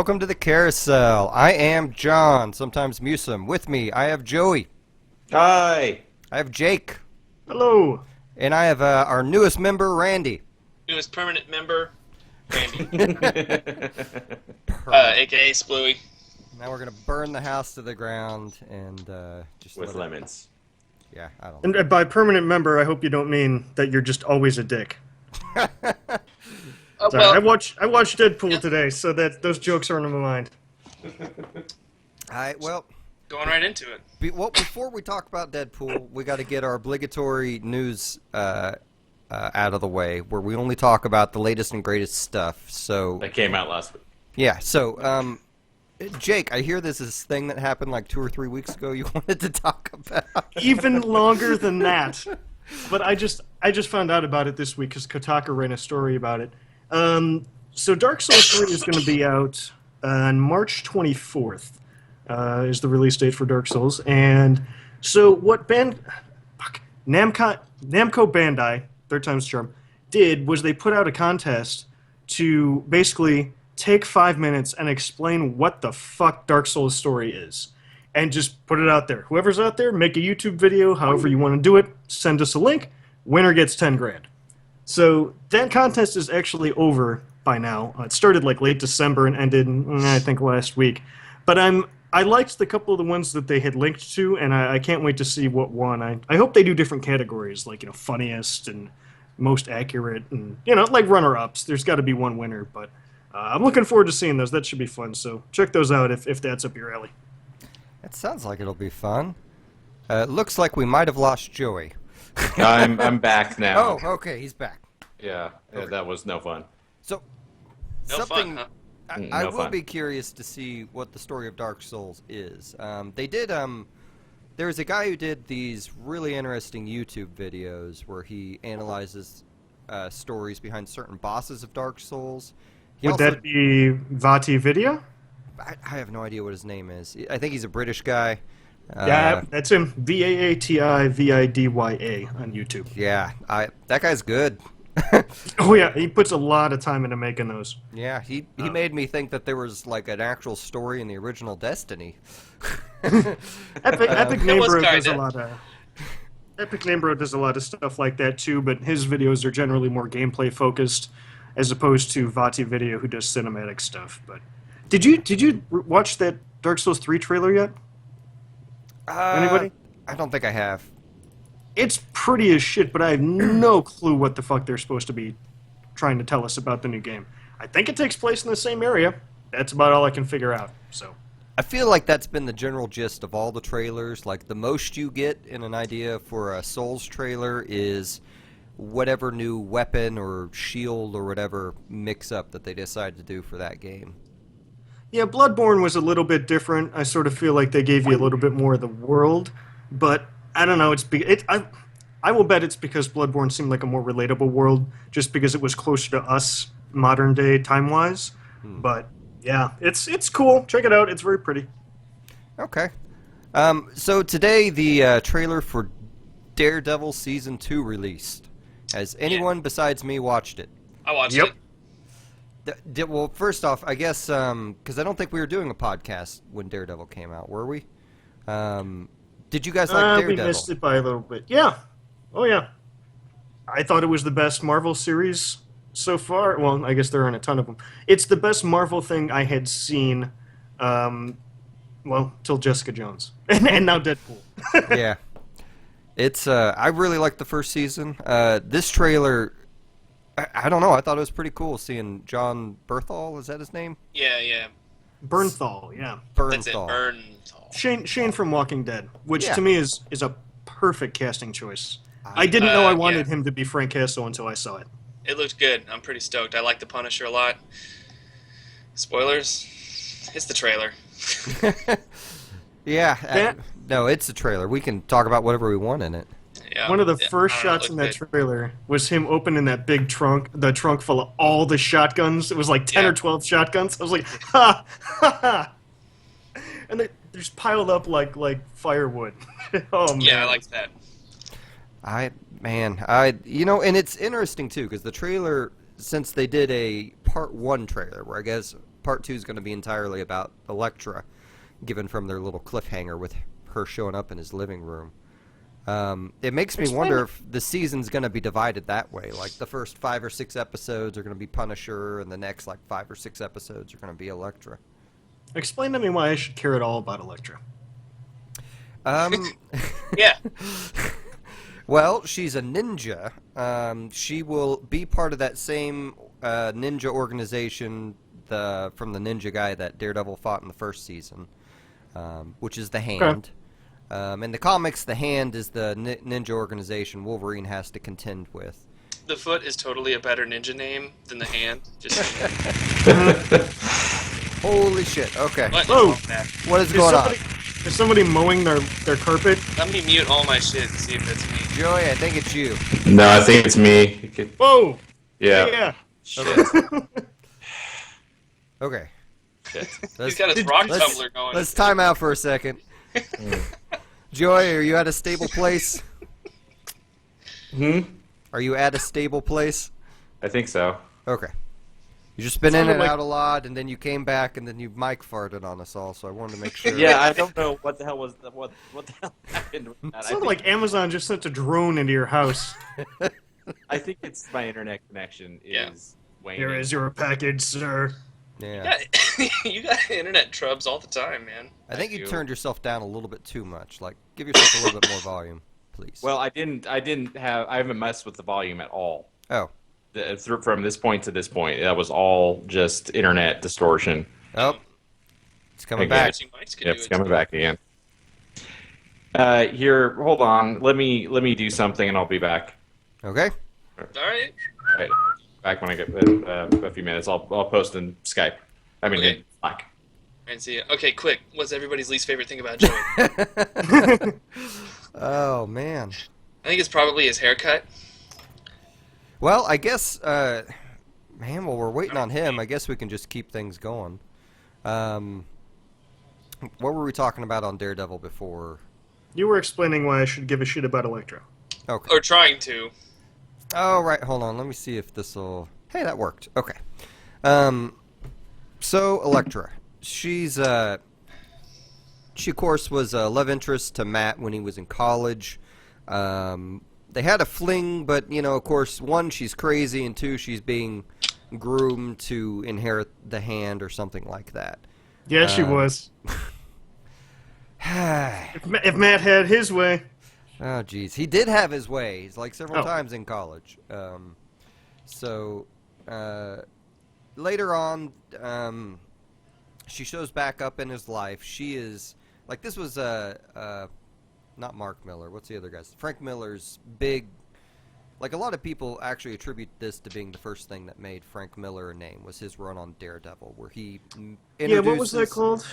welcome to the Carousel. I am John, sometimes Musum. With me, I have Joey. Hi. I have Jake. Hello. And I have our newest member, Randy. Newest permanent member, Randy, Perfect. aka Splooey. Now we're going to burn the house to the ground and just With let it- lemons. Yeah, I don't know. And by permanent member, I hope you don't mean that you're just always a dick. Sorry, Well, I watched Deadpool today, so that those jokes are in my mind. Well, going right into it. before we talk about Deadpool, we got to get our obligatory news out of the way, where we only talk about the latest and greatest stuff. So, That came out last week. yeah, so, Jake, I hear there's this thing that happened like 2 or 3 weeks ago you wanted to talk about. Even longer than that. But I just found out about it this week because Kotaku ran a story about it. So Dark Souls 3 is going to be out on March 24th. Is the release date for Dark Souls. And so what Namco Bandai, third time's charm, did was they put out a contest to basically take 5 minutes and explain what the fuck Dark Souls story is. And just put it out there. Whoever's out there, make a YouTube video, however you want to do it, send us a link, winner gets 10 grand. So that contest is actually over by now. It started like late December and ended, I think, last week. But I liked the couple of the ones that they had linked to, and I can't wait to see what won. I hope they do different categories, like, funniest and most accurate, and, like runner-ups. There's got to be one winner, but I'm looking forward to seeing those. That should be fun, so check those out if that's up your alley. It sounds like it'll be fun. It looks like we might have lost Joey. I'm back now. Oh, okay, he's back. Yeah, Okay. that was no fun. So, No something fun, huh? I No will fun. be curious to see what the story of Dark Souls is. They did. There was a guy who did these really interesting YouTube videos where he analyzes stories behind certain bosses of Dark Souls. He Would also- that be Vati Video? I have no idea what his name is. I think he's a British guy. Yeah, that's him. VAATIVIDYA on YouTube. Yeah, that guy's good. Oh yeah, he puts a lot of time into making those. Yeah, he made me think that there was like an actual story in the original Destiny. Epic It was Name Bro does a kinda. lot of. Epic Name Bro does a lot of stuff like that too, but his videos are generally more gameplay focused, as opposed to Vati Video, who does cinematic stuff. But did you watch that Dark Souls 3 trailer yet? Anybody? I don't think I have. It's pretty as shit, but I have no clue what the fuck they're supposed to be trying to tell us about the new game. I think it takes place in the same area. That's about all I can figure out. So. I feel like that's been the general gist of all the trailers. Like, the most you get in an idea for a Souls trailer is whatever new weapon or shield or whatever mix-up that they decide to do for that game. Yeah, Bloodborne was a little bit different. I sort of feel like they gave you a little bit more of the world, but I don't know. I will bet it's because Bloodborne seemed like a more relatable world, just because it was closer to us modern day time wise. But yeah, it's cool. Check it out. It's very pretty. Okay. So today the trailer for Daredevil Season 2 released. Has anyone besides me watched it? I watched Yep. it. Well, first off, I guess, because I don't think we were doing a podcast when Daredevil came out, were we? Did you guys like We Daredevil? missed it by a little bit. Yeah. Oh yeah. I thought it was the best Marvel series so far. Well, I guess there aren't a ton of them. It's the best Marvel thing I had seen. Till Jessica Jones, and now Deadpool. Yeah. It's, I really liked the first season. This trailer, I don't know, I thought it was pretty cool seeing John Bernthal, is that his name? Yeah. Bernthal, yeah. That's it. Bernthal. Bernthal. Shane from Walking Dead, which Yeah. to me is a perfect casting choice. I didn't know I wanted yeah. him to be Frank Castle until I saw it. It looked good. I'm pretty stoked. I like the Punisher a lot. Spoilers? It's the trailer. Yeah. That- No, it's a trailer. We can talk about whatever we want in it. Yeah. One of the Yeah, first I don't know, it shots in looked that good. trailer was him opening that big trunk, the trunk full of all the shotguns. It was like 10 Yeah. or 12 shotguns. I was like, ha, ha, ha. And they're just piled up like firewood. Oh, man. Yeah, I liked that. And it's interesting too because the trailer, since they did a part 1 trailer where I guess part 2 is going to be entirely about Elektra, given from their little cliffhanger with her showing up in his living room. It makes me wonder if the season's going to be divided that way. Like the first 5 or 6 episodes are going to be Punisher, and the next 5 or 6 episodes are going to be Elektra. Explain to me why I should care at all about Elektra. Yeah. Well, she's a ninja. She will be part of that same ninja organization from the ninja guy that Daredevil fought in the first season, which is the Hand. In the comics, the Hand is the ninja organization Wolverine has to contend with. The Foot is totally a better ninja name than the Hand. Just Holy shit, okay. what? Whoa. What is going on? Is somebody mowing their carpet? Let me mute all my shit and see if it's me. Joey, I think it's you. No, I think it's me. Whoa! Yeah. Yeah. Shit. Okay. Shit. He's got his rock tumbler going. Let's time out for a second. Joey, are you at a stable place? Are you at a stable place? I think so. Okay. You just been in Sounded and like- out a lot, and then you came back, and then you mic farted on us all. So I wanted to make sure. Yeah, I don't know what the hell was what the hell happened with that. It sounded like Amazon just sent a drone into your house. I think it's my internet connection Yeah. is waning. Here is your package, sir. Yeah. Yeah, you got internet trubs all the time, man. I think you you. turned yourself down a little bit too much. Like, give yourself a little bit more volume, please. Well, I haven't messed with the volume at all. Oh. From this point to this point, that was all just internet distortion. Oh. It's coming Okay. back. Switching mics could Yep, do it's it, coming too. back again. Here, hold on. Let me do something, and I'll be back. Okay. All right. All right, back when I get a few minutes. I'll post in Skype. I mean, Okay. in Slack. And see. Okay, quick. What's everybody's least favorite thing about Joey? Oh, man. I think it's probably his haircut. Well, I guess, man, while we're waiting on him, I guess we can just keep things going. What were we talking about on Daredevil before? You were explaining why I should give a shit about Elektra. Okay. Or trying to. Oh, right. Hold on. Let me see if this will... Hey, that worked. Okay. So, Elektra. She, of course, was a love interest to Matt when he was in college. They had a fling, but, of course, one, she's crazy, and two, she's being groomed to inherit the Hand or something like that. Yeah, she was. If Matt had his way. Oh, jeez. He did have his way. He's like several Oh. times in college. Later on, she shows back up in his life. She is, like, this was, not Mark Miller. What's the other guy's? Frank Miller's big, like, a lot of people actually attribute this to being the first thing that made Frank Miller a name, was his run on Daredevil, where he Yeah, what was that introduces- called?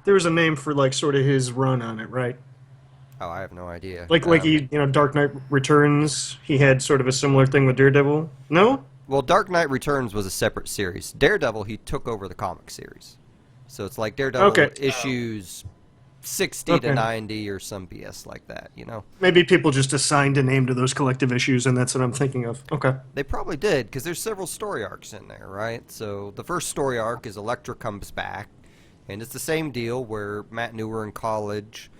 There was a name for, like, sort of his run on it, right? Oh, I have no idea. Like he, Dark Knight Returns, he had sort of a similar thing with Daredevil. No? Well, Dark Knight Returns was a separate series. Daredevil, he took over the comic series. So it's like Daredevil Okay. issues 60 to Okay. 90 or some BS like that, Maybe people just assigned a name to those collective issues, and that's what I'm thinking of. Okay. They probably did, because there's several story arcs in there, right? So the first story arc is Elektra comes back, and it's the same deal where Matt knew her in college.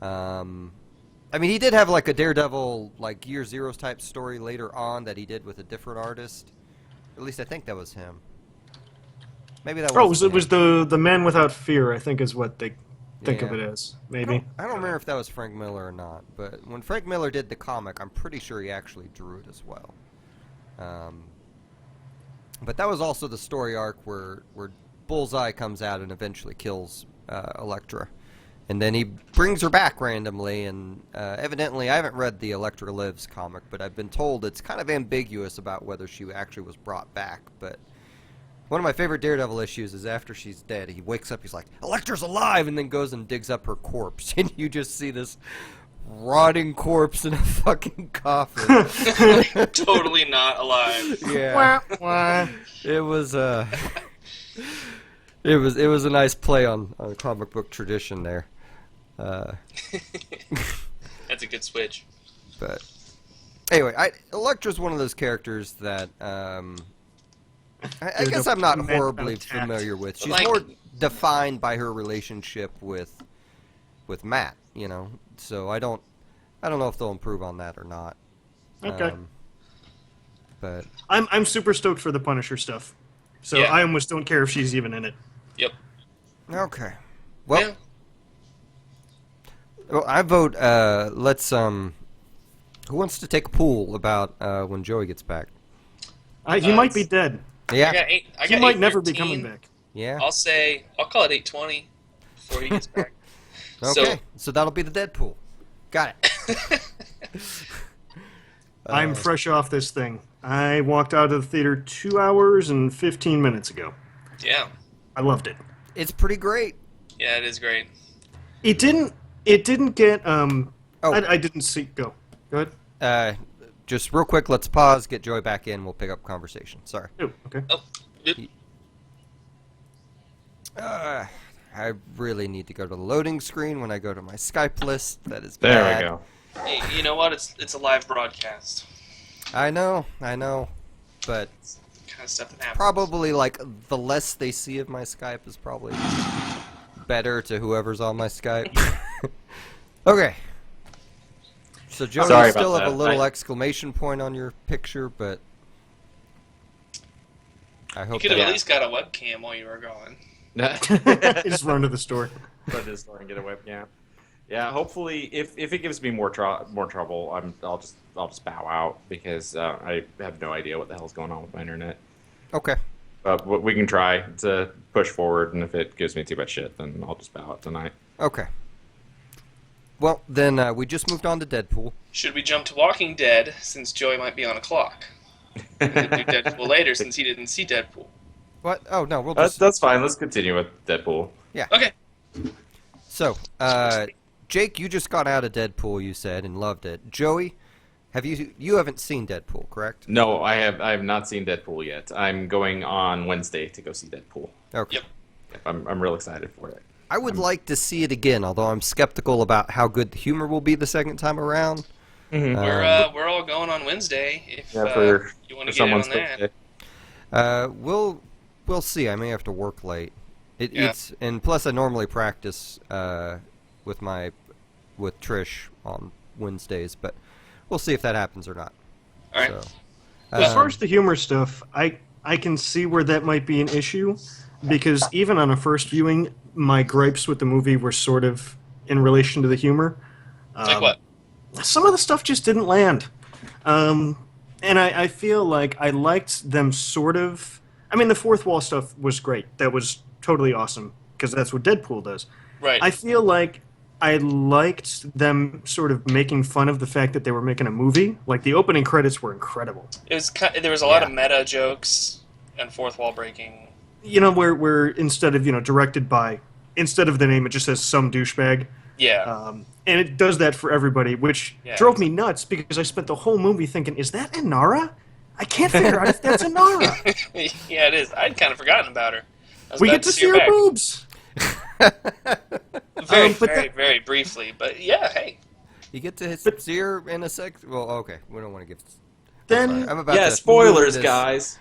I mean, he did have like a Daredevil, like Year Zero's type story later on that he did with a different artist. At least I think that was him. Maybe that Oh, was it was the Man Without Fear, I think is what they think of Yeah. it as. Maybe. I don't remember if that was Frank Miller or not, but when Frank Miller did the comic, I'm pretty sure he actually drew it as well. But that was also the story arc where Bullseye comes out and eventually kills Elektra. And then he brings her back randomly, and evidently I haven't read the Elektra Lives comic, but I've been told it's kind of ambiguous about whether she actually was brought back. But one of my favorite Daredevil issues is after she's dead, he wakes up, he's like, Elektra's alive, and then goes and digs up her corpse. And you just see this rotting corpse in a fucking coffin. Totally not alive. Yeah. Wah. It was it was a nice play on comic book tradition there. That's a good switch. But anyway, Elektra's one of those characters that I guess I'm not meant horribly about tact. familiar with. She's Like- more defined by her relationship with Matt, So I don't know if they'll improve on that or not. Okay. But I'm super stoked for the Punisher stuff. So Yeah. I almost don't care if she's even in it. Yep. okay. Well, Yeah. well, I vote. Let's Who wants to take a pool about when Joey gets back? He might be dead. Yeah. I He got might never be 8:13. coming back. Yeah. I'll call it 8:20 before he gets back. Okay. So that'll be the Deadpool. Got it. I'm fresh off this thing. I walked out of the theater 2 hours and 15 minutes ago. Yeah. I loved it. It's pretty great. Yeah, it is great. It didn't get Oh. I didn't see go. Go ahead. Just real quick, let's pause, get Joey back in, we'll pick up conversation. Sorry. Oh, okay. Oh, yep. I really need to go to the loading screen when I go to my Skype list. That is There bad. we go. Hey, you know what? It's a live broadcast. I know. But Kind of stuff that happens. probably, like, the less they see of my Skype is probably better to whoever's on my Skype. Okay. So, Joey, Sorry you about still have a that. little exclamation point on your picture, but I You hope could have that... at least got a webcam while you were gone. Just run to the store. Go to the store and get a webcam. Yeah, hopefully, if it gives me more trouble, I'll just bow out because I have no idea what the hell's going on with my internet. Okay. But we can try to push forward, and if it gives me too much shit, then I'll just bow out tonight. Okay. Well, then we just moved on to Deadpool. Should we jump to Walking Dead since Joey might be on a clock? And then do Deadpool later since he didn't see Deadpool. What? Oh, no, we'll That's, just... that's fine. Let's continue with Deadpool. Okay. So, Jake, you just got out of Deadpool, you said, and loved it. Joey, you haven't seen Deadpool, correct? No, I have not seen Deadpool yet. I'm going on Wednesday to go see Deadpool. Okay. Yep. I'm real excited for it. I would like to see it again, although I'm skeptical about how good the humor will be the second time around. We're all going on Wednesday if Yeah, for you want to get in someone's on that. birthday. We'll see. I may have to work late. Yeah. And plus I normally practice with Trish on Wednesdays, but we'll see if that happens or not. All right. So, As far as the humor stuff, I can see where that might be an issue because even on a first viewing, my gripes with the movie were sort of in relation to the humor. Like what? Some of the stuff just didn't land. And I feel like I liked them sort of. I mean, the fourth wall stuff was great. That was totally awesome because that's what Deadpool does. Right. I feel like I liked them sort of making fun of the fact that they were making a movie. Like the opening credits were incredible. There was a lot of meta jokes and fourth wall breaking. You know, where instead of directed by, instead of the name, it just says some douchebag. Yeah. And it does that for everybody, which Yeah. drove me nuts because I spent the whole movie thinking, is that Inara? I can't figure out if that's Inara. Yeah, it is. I'd kind of forgotten about her. I was We about get to see her back. boobs. Very, but very, very briefly. But yeah, hey. you get to see her in a sec. Well, okay, we don't want to give. Then, I'm about Yeah, to spoilers, move this- guys.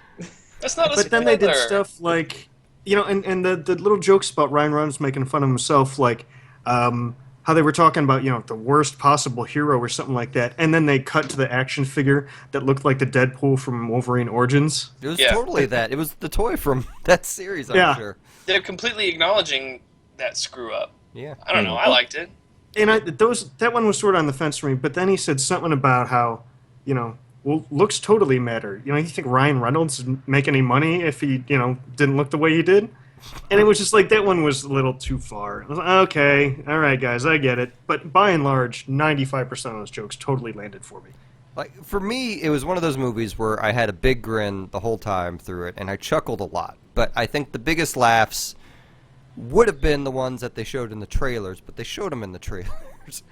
That's not a but then they did spoiler. stuff like, and the little jokes about Ryan Reynolds making fun of himself, like how they were talking about, the worst possible hero or something like that, and then they cut to the action figure that looked like the Deadpool from Wolverine Origins. It was Yeah. totally that. It was the toy from that series, I'm Yeah. sure. They're completely acknowledging that screw up. Yeah. I don't know. I liked it. And that one was sort of on the fence for me, but then he said something about how, well, looks totally matter. You think Ryan Reynolds would make any money if he, didn't look the way he did? And it was just like, that one was a little too far. I was like, okay, all right, guys, I get it. But by and large, 95% of those jokes totally landed for me. Like, for me, it was one of those movies where I had a big grin the whole time through it, and I chuckled a lot. But I think the biggest laughs would have been the ones that they showed in the trailers, but they showed them in the trailers.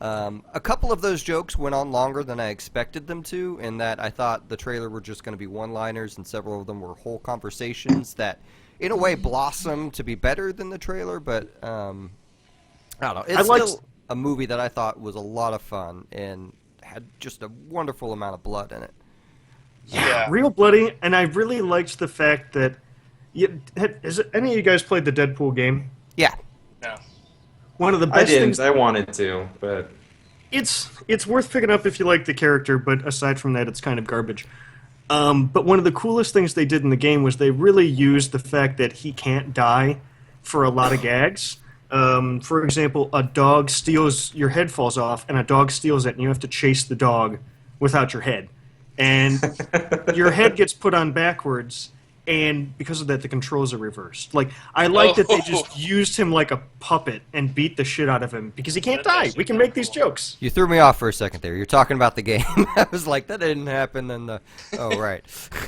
A couple of those jokes went on longer than I expected them to, in that I thought the trailer were just going to be one-liners, and several of them were whole conversations that, in a way, blossomed to be better than the trailer, but I don't know. It's still a movie that I thought was a lot of fun and had just a wonderful amount of blood in it. Yeah. Real bloody, and I really liked the fact that. Has any of you guys played the Deadpool game? Yeah. No. One of the I best didn't. things. I wanted to, but It's worth picking up if you like the character, but aside from that, it's kind of garbage. But one of the coolest things they did in the game was they really used the fact that he can't die for a lot of gags. For example, a dog steals, your head falls off, and a dog steals it, and you have to chase the dog without your head. And your head gets put on backwards, and because of that, the controls are reversed. Like, I like that they just used him like a puppet and beat the shit out of him, because he can't That's die. actually We can kinda make these cool. jokes. You threw me off for a second there. You're talking about the game. I was like, that didn't happen. Then the oh right.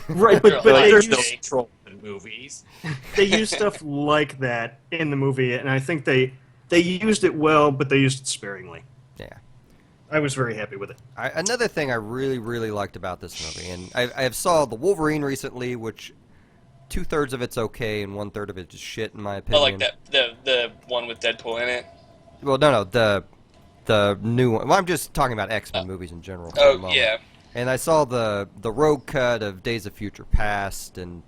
Right, They're but like, they there's they're no use, control in movies. they use stuff like that in the movie, and I think they used it well, but they used it sparingly. Yeah. I was very happy with it. Another thing I really, really liked about this movie, and I have saw the Wolverine recently, which 2/3 of it's okay and 1/3 of it is shit in my I opinion. like that the one with Deadpool in it. Well, no, the new one. Well, I'm just talking about X-Men movies in general. For the Oh moment. yeah. And I saw the rogue cut of Days of Future Past, and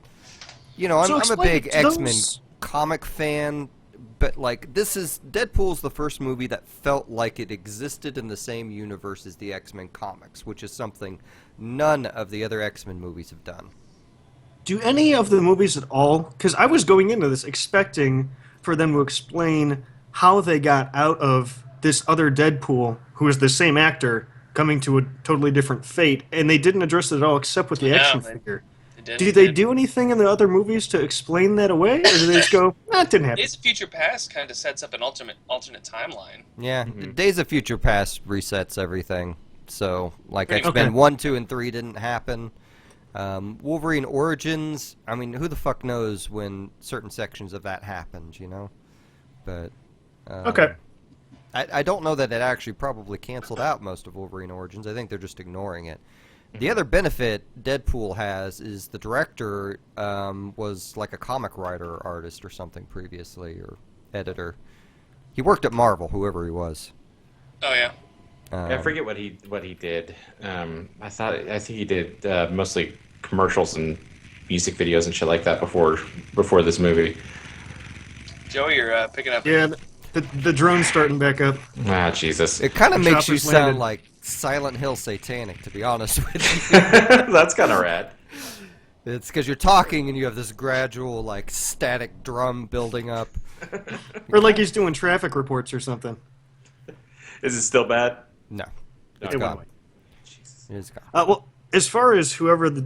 you know, So I'm a explain big to X-Men those- comic fan, but like this is Deadpool's the first movie that felt like it existed in the same universe as the X-Men comics, which is something none of the other X-Men movies have done. Do any of the movies at all? Because I was going into this expecting for them to explain how they got out of this other Deadpool, who is the same actor, coming to a totally different fate, and they didn't address it at all except with the No, action they- figure. It Do they do anything in the other movies to explain that away, or do they just go, it didn't happen? Days of Future Past kind of sets up an alternate timeline. Yeah, Mhm. Days of Future Past resets everything. So, like Pretty X-Men Okay. 1, 2, and 3 didn't happen. Wolverine Origins, I mean, who the fuck knows when certain sections of that happened, you know? But, Okay. I don't know that it actually probably canceled out most of Wolverine Origins. I think they're just ignoring it. The other benefit Deadpool has is the director was like a comic writer or artist or something previously, or editor. He worked at Marvel, whoever he was. Oh yeah. I forget what he did. I think he did mostly commercials and music videos and shit like that before this movie. Joey, you're picking up. Yeah, the drone's starting back up. Ah, Jesus. It kind of The makes you chopper's sound landed. like Silent Hill Satanic, to be honest with you. That's kind of rad. It's because you're talking and you have this gradual, like, static drum building up. Or like he's doing traffic reports or something. Is it still bad? No, No, it's It went gone. away. It is gone. Well, as far as whoever the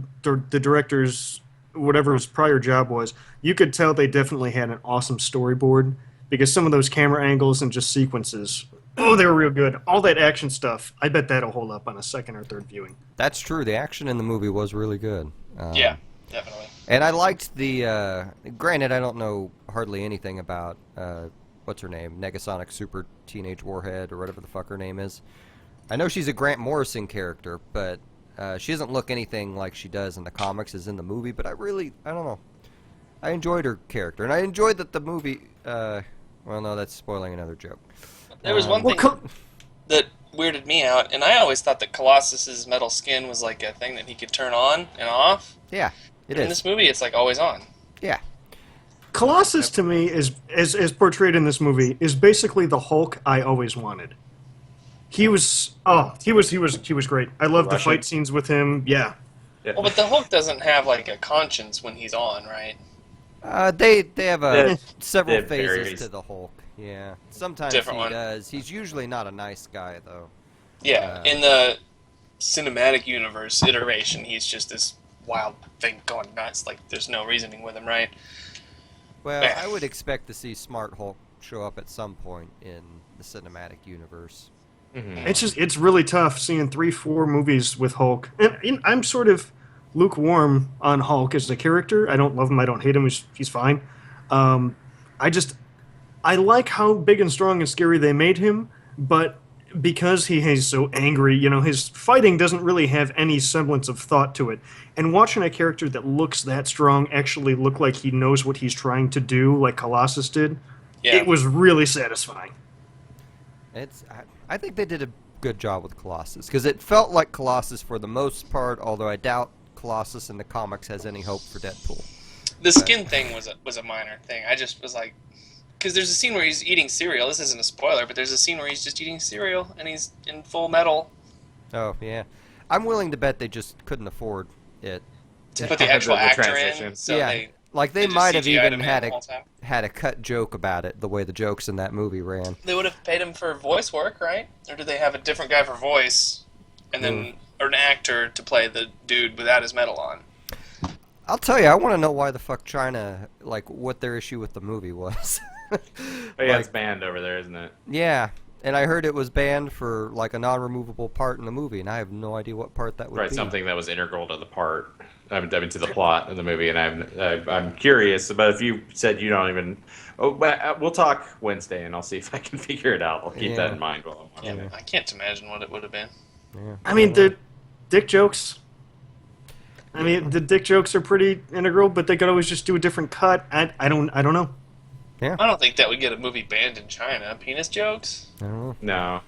director's, whatever his prior job was, you could tell they definitely had an awesome storyboard, because some of those camera angles and just sequences, oh, they were real good. All that action stuff, I bet that'll hold up on a second or third viewing. That's true. The action in the movie was really good. Yeah, definitely. And I liked the, granted, I don't know hardly anything about, what's her name? Negasonic Super Teenage Warhead, or whatever the fuck her name is. I know she's a Grant Morrison character, but she doesn't look anything like she does in the comics as in the movie, but I don't know. I enjoyed her character, and I enjoyed that the movie, well, no, that's spoiling another joke. There was one Well, thing that weirded me out, and I always thought that Colossus's metal skin was like a thing that he could turn on and off. Yeah, it In is. this movie, it's like always on. Yeah. Colossus to me is as portrayed in this movie is basically the Hulk I always wanted. He was great. I loved the Russian. fight scenes with him. Yeah. Yeah. Well, but the Hulk doesn't have like a conscience when he's on, right? They have That- several that phases varies. to the Hulk. Yeah, sometimes Different he one. does. He's usually not a nice guy though. Yeah, in the cinematic universe iteration, he's just this wild thing going nuts. Like there's no reasoning with him, right? Well, Yeah. I would expect to see Smart Hulk show up at some point in the cinematic universe. Mhm. It's really tough seeing 3-4 movies with Hulk, and I'm sort of lukewarm on Hulk as a character. I don't love him. I don't hate him. He's fine. I like how big and strong and scary they made him, but because he's so angry, you know, his fighting doesn't really have any semblance of thought to it. And watching a character that looks that strong actually look like he knows what he's trying to do, like Colossus did, Yeah. it was really satisfying. I think they did a good job with Colossus because it felt like Colossus for the most part. Although I doubt Colossus in the comics has any hope for Deadpool. The skin thing was a minor thing. I just was like, because there's a scene where he's eating cereal. This isn't a spoiler, but there's a scene where he's just eating cereal and he's in full metal. Oh yeah, I'm willing to bet they just couldn't afford it. To put the actual The actor transition. in, so Yeah. they Like they just might have CGI'd even him in had the a whole time. cut joke about it, the way the jokes in that movie ran. They would have paid him for voice work, right? Or do they have a different guy for voice, and then or an actor to play the dude without his medal on? I'll tell you, I want to know why the fuck China, like, what their issue with the movie was. Oh, yeah, Like- it's banned over there, isn't it? Yeah, and I heard it was banned for like a non-removable part in the movie, and I have no idea what part that would Right, be. something that was integral to the part. I mean, to the plot of the movie, and I'm curious. But if you said you don't even, but we'll talk Wednesday, and I'll see if I can figure it out. I'll keep that Yeah. in mind while I'm watching it. I can't imagine what it would have been. Yeah. I mean, the dick jokes. I mean, the dick jokes are pretty integral, but they could always just do a different cut. I don't know. I don't think that would get a movie banned in China. Penis jokes? I don't know. No,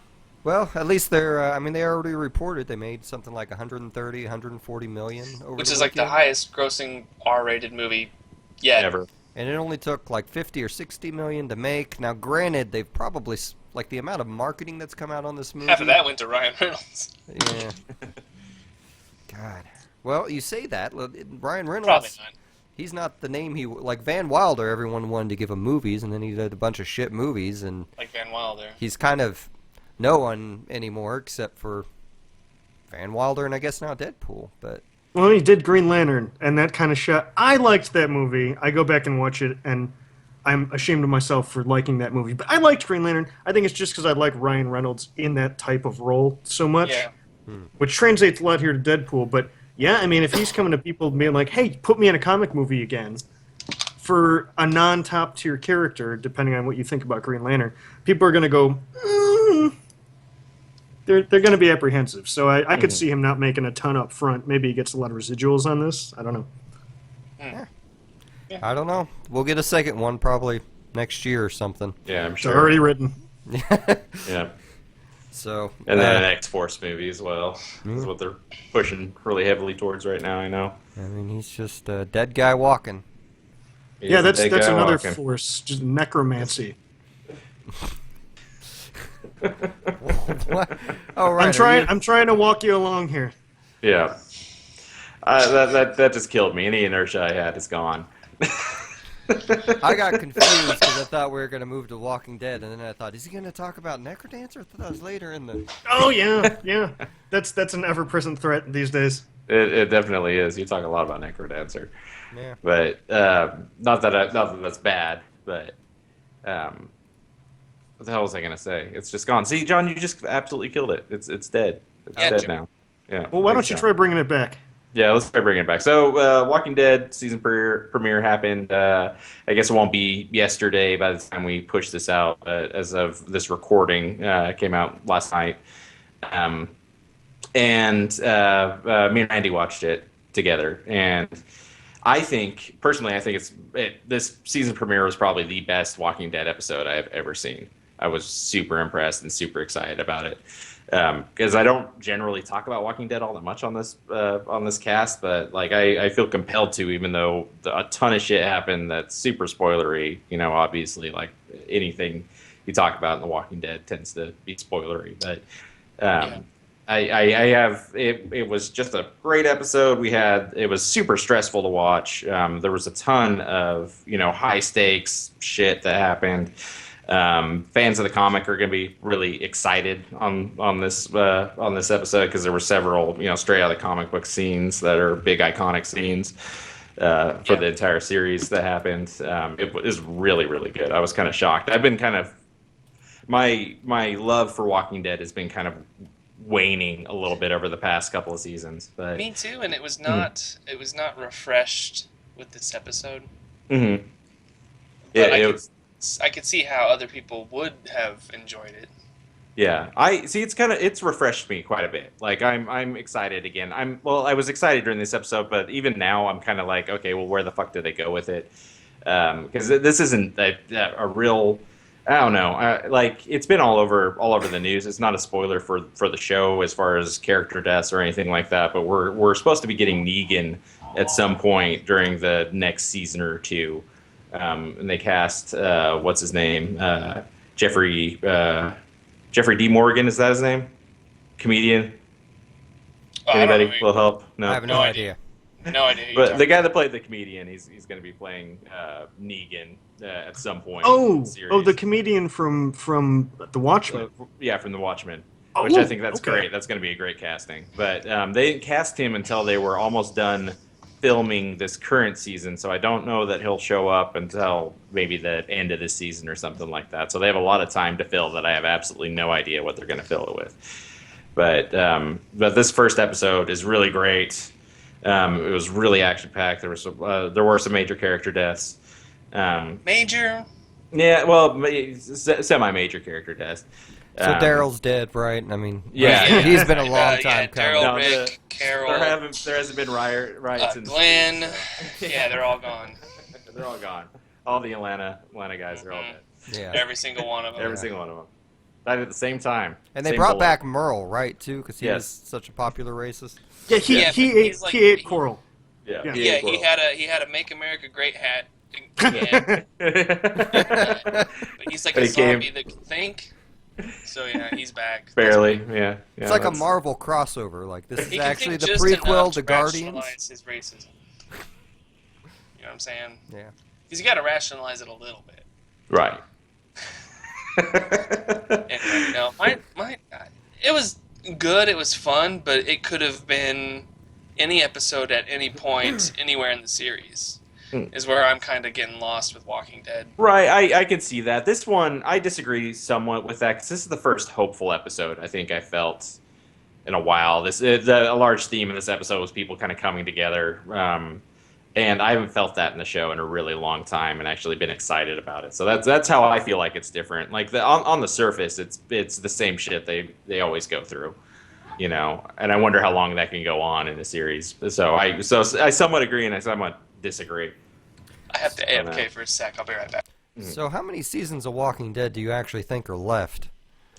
Well, at least they're. I mean, they already reported they made something like 130, 140 million over Which the is like the weekend. highest grossing R-rated movie yet. never. And it only took like 50 or 60 million to make. Now, granted, they've probably like the amount of marketing that's come out on this movie. Half of that went to Ryan Reynolds. Yeah. God. Well, you say that. Ryan Reynolds. Probably not. He's not the name he like Van Wilder. Everyone wanted to give him movies, and then he did a bunch of shit movies, and Like Van Wilder. he's kind of no one anymore except for Van Wilder, and I guess now Deadpool. But Well, he did Green Lantern, and that kind of shot. I liked that movie. I go back and watch it, and I'm ashamed of myself for liking that movie. But I liked Green Lantern. I think it's just because I like Ryan Reynolds in that type of role so much, Yeah. which translates a lot here to Deadpool. But yeah, I mean, if he's coming to people being like, "Hey, put me in a comic movie again," for a non-top tier character, depending on what you think about Green Lantern, people are going to go. They're going to be apprehensive. So I could see him not making a ton up front. Maybe he gets a lot of residuals on this. I don't know. I don't know. We'll get a second one probably next year or something. Yeah, I'm It's sure. already written. Yeah, So and then an X-Force movie as well. Is what they're pushing really heavily towards right now. I know. I mean, he's just a dead guy walking. He's Yeah, a that's big that's guy another walking. force, just necromancy. What? Oh right. I'm trying to walk you along here. Yeah. That just killed me. Any inertia I had is gone. I got confused because I thought we were going to move to Walking Dead, and then I thought, is he going to talk about Necrodancer? I thought that was later in the. Oh yeah. That's an ever-present threat these days. It definitely is. You talk a lot about Necrodancer, Yeah. but not that that's bad. But what the hell was I gonna say? It's just gone. See, John, you just absolutely killed it. It's dead. It's Yeah, dead Jim. now. Yeah. Well, why don't Thanks, you John. try bringing it back? Yeah, let's try bringing it back. So, Walking Dead season premiere happened. I guess it won't be yesterday by the time we push this out. But as of this recording, it came out last night. And me and Randy watched it together. And I think, personally, this season premiere was probably the best Walking Dead episode I have ever seen. I was super impressed and super excited about it. Because I don't generally talk about Walking Dead all that much on this cast, but like I feel compelled to, even though a ton of shit happened that's super spoilery. You know, obviously, like anything you talk about in The Walking Dead tends to be spoilery. But I have it was just a great episode. It was super stressful to watch. There was a ton of high stakes shit that happened. Fans of the comic are going to be really excited on this episode because there were several straight out of the comic book scenes that are big iconic scenes for the entire series that happened. It was really, really good. I was kind of shocked. I've been kind of my love for Walking Dead has been kind of waning a little bit over the past couple of seasons. But Me too, and it was not refreshed with this episode. mm-hmm. But Yeah, I could see how other people would have enjoyed it. Yeah, I see. It's refreshed me quite a bit. Like I'm excited again. I was excited during this episode, but even now I'm kind of like, okay, well, where the fuck did they go with it? Because this isn't a real I don't know. Like it's been all over the news. It's not a spoiler for the show as far as character deaths or anything like that. But we're supposed to be getting Negan at some point during the next season or two, and they cast what's his name, Jeffrey D. Morgan. Is that his name? Comedian. Oh, I don't Anybody know. will help? No. I have no No idea. No idea. Who you're But the talking guy that played the comedian, he's going to be playing Negan at some point. in Oh, the series. oh, the comedian from The Watchmen. Yeah, from The Watchmen, Oh, which I think that's okay. great. That's going to be a great casting. But they didn't cast him until they were almost done filming this current season, so I don't know that he'll show up until maybe the end of this season or something like that. So they have a lot of time to fill that I have absolutely no idea what they're going to fill it with. But this first episode is really great. It was really action packed. There were some major character deaths. Major. Yeah, well, semi-major character deaths. So Daryl's dead, right? I mean, Yeah. he's been a long Yeah, time coming. Daryl, No, Rick, Carol, there hasn't been riots in Glenn. Yeah, they're all gone. They're all gone. All the Atlanta guys are all dead. Yeah. Every single one of them. Every single one of them. Died at the same time. And they Same brought bullet. back Merle, right, too? Because he Yes. was such a popular racist. Yeah, Yeah, he but ate he's like- he ate Coral. Yeah, Yeah. Yeah, he had a "Make America Great" hat. Yeah, but he's like But a he came- zombie that can think. So yeah, he's back. Barely, yeah. It's like a Marvel crossover. Like, this is He can actually think the just prequel enough to to Guardians. rationalize his racism. You know what I'm saying? Yeah. He's got to rationalize it a little bit. Right. Anyway, no, it was good. It was fun, but it could have been any episode at any point, anywhere in the series. Is where I'm kind of getting lost with Walking Dead. Right, I can see that. This one, I disagree somewhat with that because this is the first hopeful episode I think I felt in a while. A large theme in this episode was people kind of coming together, and I haven't felt that in the show in a really long time, and actually been excited about it. So that's how I feel like it's different. Like on the surface, it's the same shit they always go through, you know. And I wonder how long that can go on in a series. So I somewhat agree and I somewhat disagree. I have to AFK for a sec. I'll be right back. So how many seasons of Walking Dead do you actually think are left?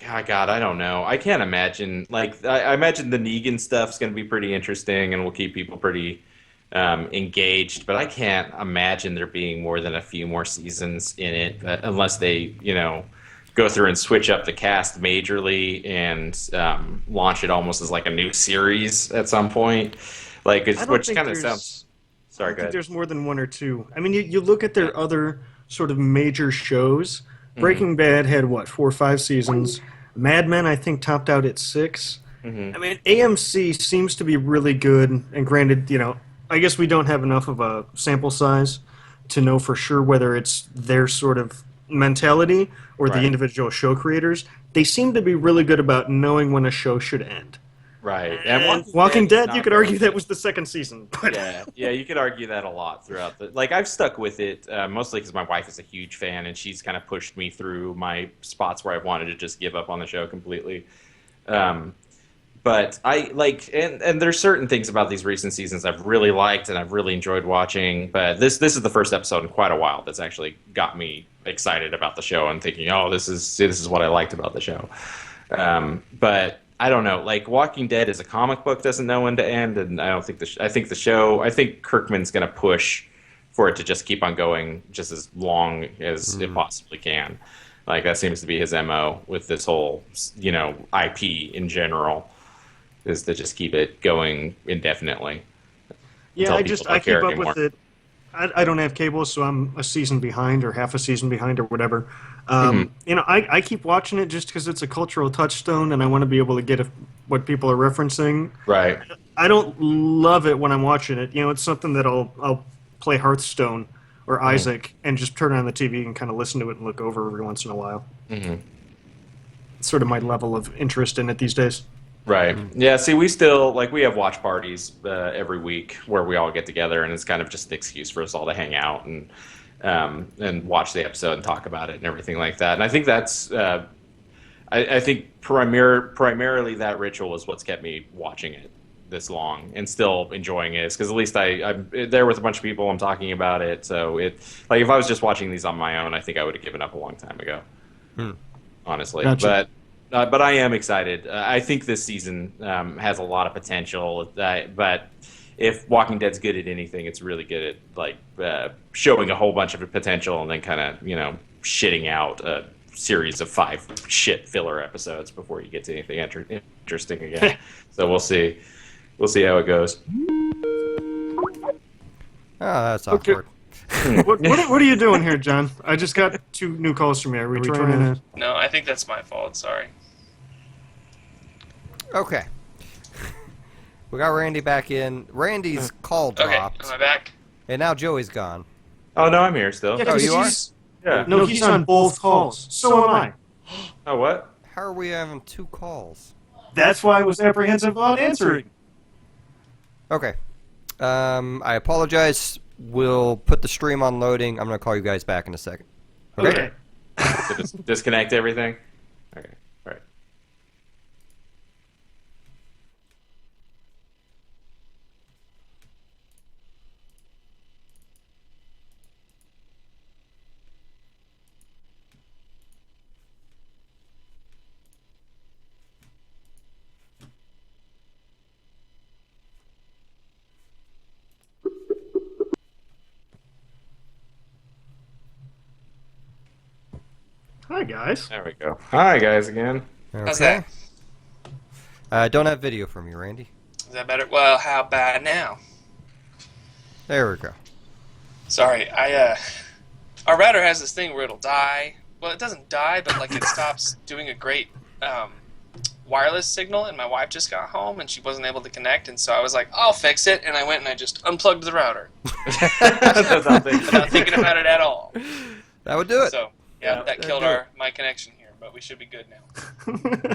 Yeah, God, I don't know. I can't imagine. Like, I imagine the Negan stuff's going to be pretty interesting and will keep people pretty engaged. But I can't imagine there being more than a few more seasons in it, unless they, go through and switch up the cast majorly and launch it almost as like a new series at some point. Like, I don't which think kind of there's- sounds. Sorry, I go think ahead. there's more than one or two. I mean, you look at their other sort of major shows. Breaking Bad had, 4 or 5 seasons. Mad Men, I think, topped out at 6. I mean, AMC seems to be really good. And granted, I guess we don't have enough of a sample size to know for sure whether it's their sort of mentality or the Right. individual show creators. They seem to be really good about knowing when a show should end. Right. And Walking Dead, not you could very argue that was the second season. But yeah, you could argue that a lot throughout the. Like, I've stuck with it mostly because my wife is a huge fan, and she's kind of pushed me through my spots where I wanted to just give up on the show completely. But I like, and there's certain things about these recent seasons I've really liked and I've really enjoyed watching. But this is the first episode in quite a while that's actually got me excited about the show and thinking, oh, this is what I liked about the show. But I don't know. Like, Walking Dead as a comic book doesn't know when to end, and I don't think I think Kirkman's going to push for it to just keep on going just as long as it possibly can. Like, that seems to be his MO with this whole, IP in general, is to just keep it going indefinitely. yeah, until people don't I keep care up anymore. with it. I don't have cable, so I'm a season behind or half a season behind or whatever. I keep watching it just because it's a cultural touchstone and I want to be able to get what people are referencing. Right. I don't love it when I'm watching it. It's something that I'll play Hearthstone or Isaac and just turn on the TV and kind of listen to it and look over every once in a while. Mm-hmm. It's sort of my level of interest in it these days. Right. Yeah. See, we still we have watch parties every week where we all get together, and it's kind of just an excuse for us all to hang out and watch the episode and talk about it and everything like that. And I think that's I think primarily that ritual is what's kept me watching it this long and still enjoying it. Because at least I'm there with a bunch of people. I'm talking about it. So if I was just watching these on my own, I think I would have given up a long time ago. honestly. Gotcha. But I am excited. I think this season has a lot of potential. But if Walking Dead's good at anything, it's really good at like showing a whole bunch of potential and then kind of shitting out a series of 5 shit filler episodes before you get to anything interesting again. So we'll see. We'll see how it goes. Oh, that's Okay. awkward. What are you doing here, John? I just got 2 new calls from you. Are we trying to... No, I think that's my fault. Sorry. Okay. We got Randy back in. Randy's call Okay, dropped, am I back? and now Joey's gone. Oh no, I'm here still. Yeah, Oh, 'cause you are? he's- Yeah. No, he's on both calls. So am I. Oh what? How are we having 2 calls? That's why I was apprehensive on answering. Okay. I apologize. We'll put the stream on loading. I'm going to call you guys back in a second. Okay. So disconnect everything. Okay. All right. Hi, guys. There we go. Hi guys again. How's Okay. that? Don't have video from you, Randy. Is that better? Well, how bad now? There we go. Sorry, our router has this thing where it'll die. Well, it doesn't die, but like it stops doing a great wireless signal. And my wife just got home and she wasn't able to connect, and so I was like, I'll fix it. And I went and I just unplugged the router That's all things. without thinking about it at all. That would do it. So yeah, Yeah, that killed do it. my connection here, but we should be good now.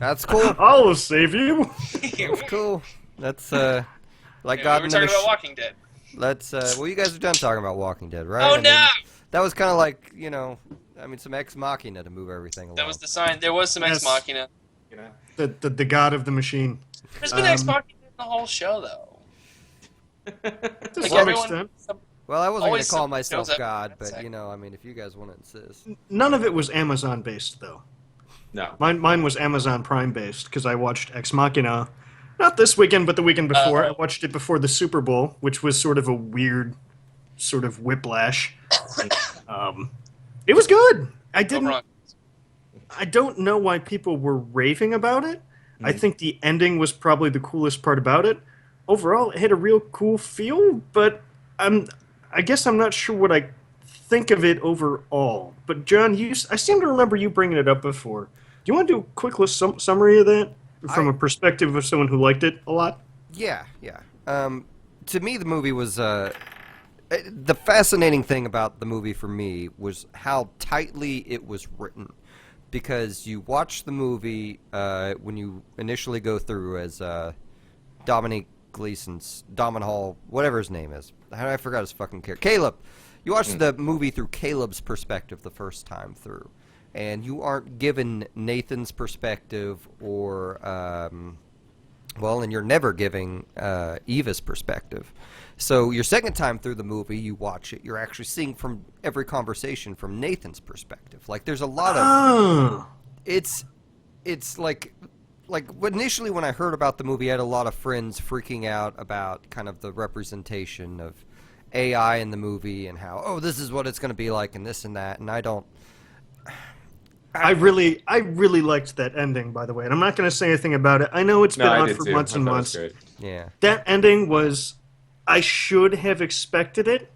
That's cool. I'll save you. That's cool. That's like Yeah, God we were in talking the about Walking Dead. Let's well, you guys are done talking about Walking Dead, right? Oh I mean, no! that was kind of like some Ex Machina to move everything along. That was the sign. There was some Yes. Ex Machina. You know? The god of the machine. There's been Ex Machina in the whole show, though. To Like some everyone, extent. Well, I wasn't going Always to call something myself shows up God, in that but second. I mean, if you guys want to insist. None of it was Amazon based, though. No. Mine was Amazon Prime based because I watched Ex Machina, not this weekend, but the weekend before. I watched it before the Super Bowl, which was sort of a weird, sort of whiplash. It was good. I Go didn't. Broncos. I don't know why people were raving about it. I think the ending was probably the coolest part about it. Overall, it had a real cool feel, but I guess I'm not sure what I think of it overall. But John, I seem to remember you bringing it up before. Do you want to do a quick summary of that from a perspective of someone who liked it a lot? Yeah. To me, the movie was the fascinating thing about the movie for me was how tightly it was written. Because you watch the movie when you initially go through as Dominic Gleeson's, Hall, whatever his name is. I forgot his fucking character. Caleb. You watch the movie through Caleb's perspective the first time through. And you aren't given Nathan's perspective or, and you're never giving Eva's perspective. So your second time through the movie, you watch it, you're actually seeing from every conversation from Nathan's perspective. Like there's a lot of Oh. it's like initially when I heard about the movie, I had a lot of friends freaking out about kind of the representation of AI in the movie and how this is what it's going to be like and this and that, and I don't. I really liked that ending, by the way, and I'm not going to say anything about it. I know it's been No, I on did for too. months I and thought it months. was great. Yeah. That ending was, I should have expected it,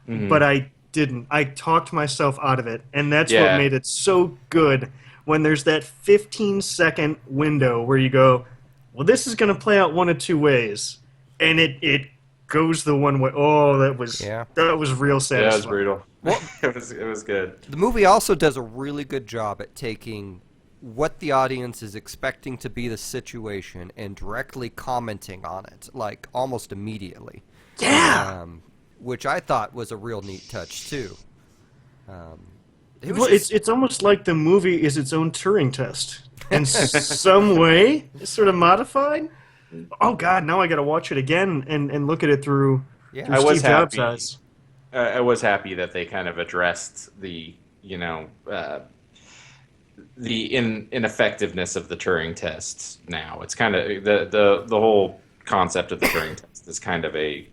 but I didn't. I talked myself out of it, and that's what Yeah. made it so good. When there's that 15-second window where you go, well, this is going to play out one of two ways, and it goes the one way. Oh, that was real Yeah, it was satisfying. brutal. it was good. The movie also does a really good job at taking what the audience is expecting to be the situation and directly commenting on it, like almost immediately. Yeah. Which I thought was a real neat touch too. It was Well, just- it's almost like the movie is its own Turing test in some way. It's sort of modified. Oh God! Now I got to watch it again and look at it through, Yeah. through I was Steve Jobs' happy. eyes. I was happy that they kind of addressed the the ineffectiveness of the Turing test now. It's kind of the whole concept of the Turing test is kind of a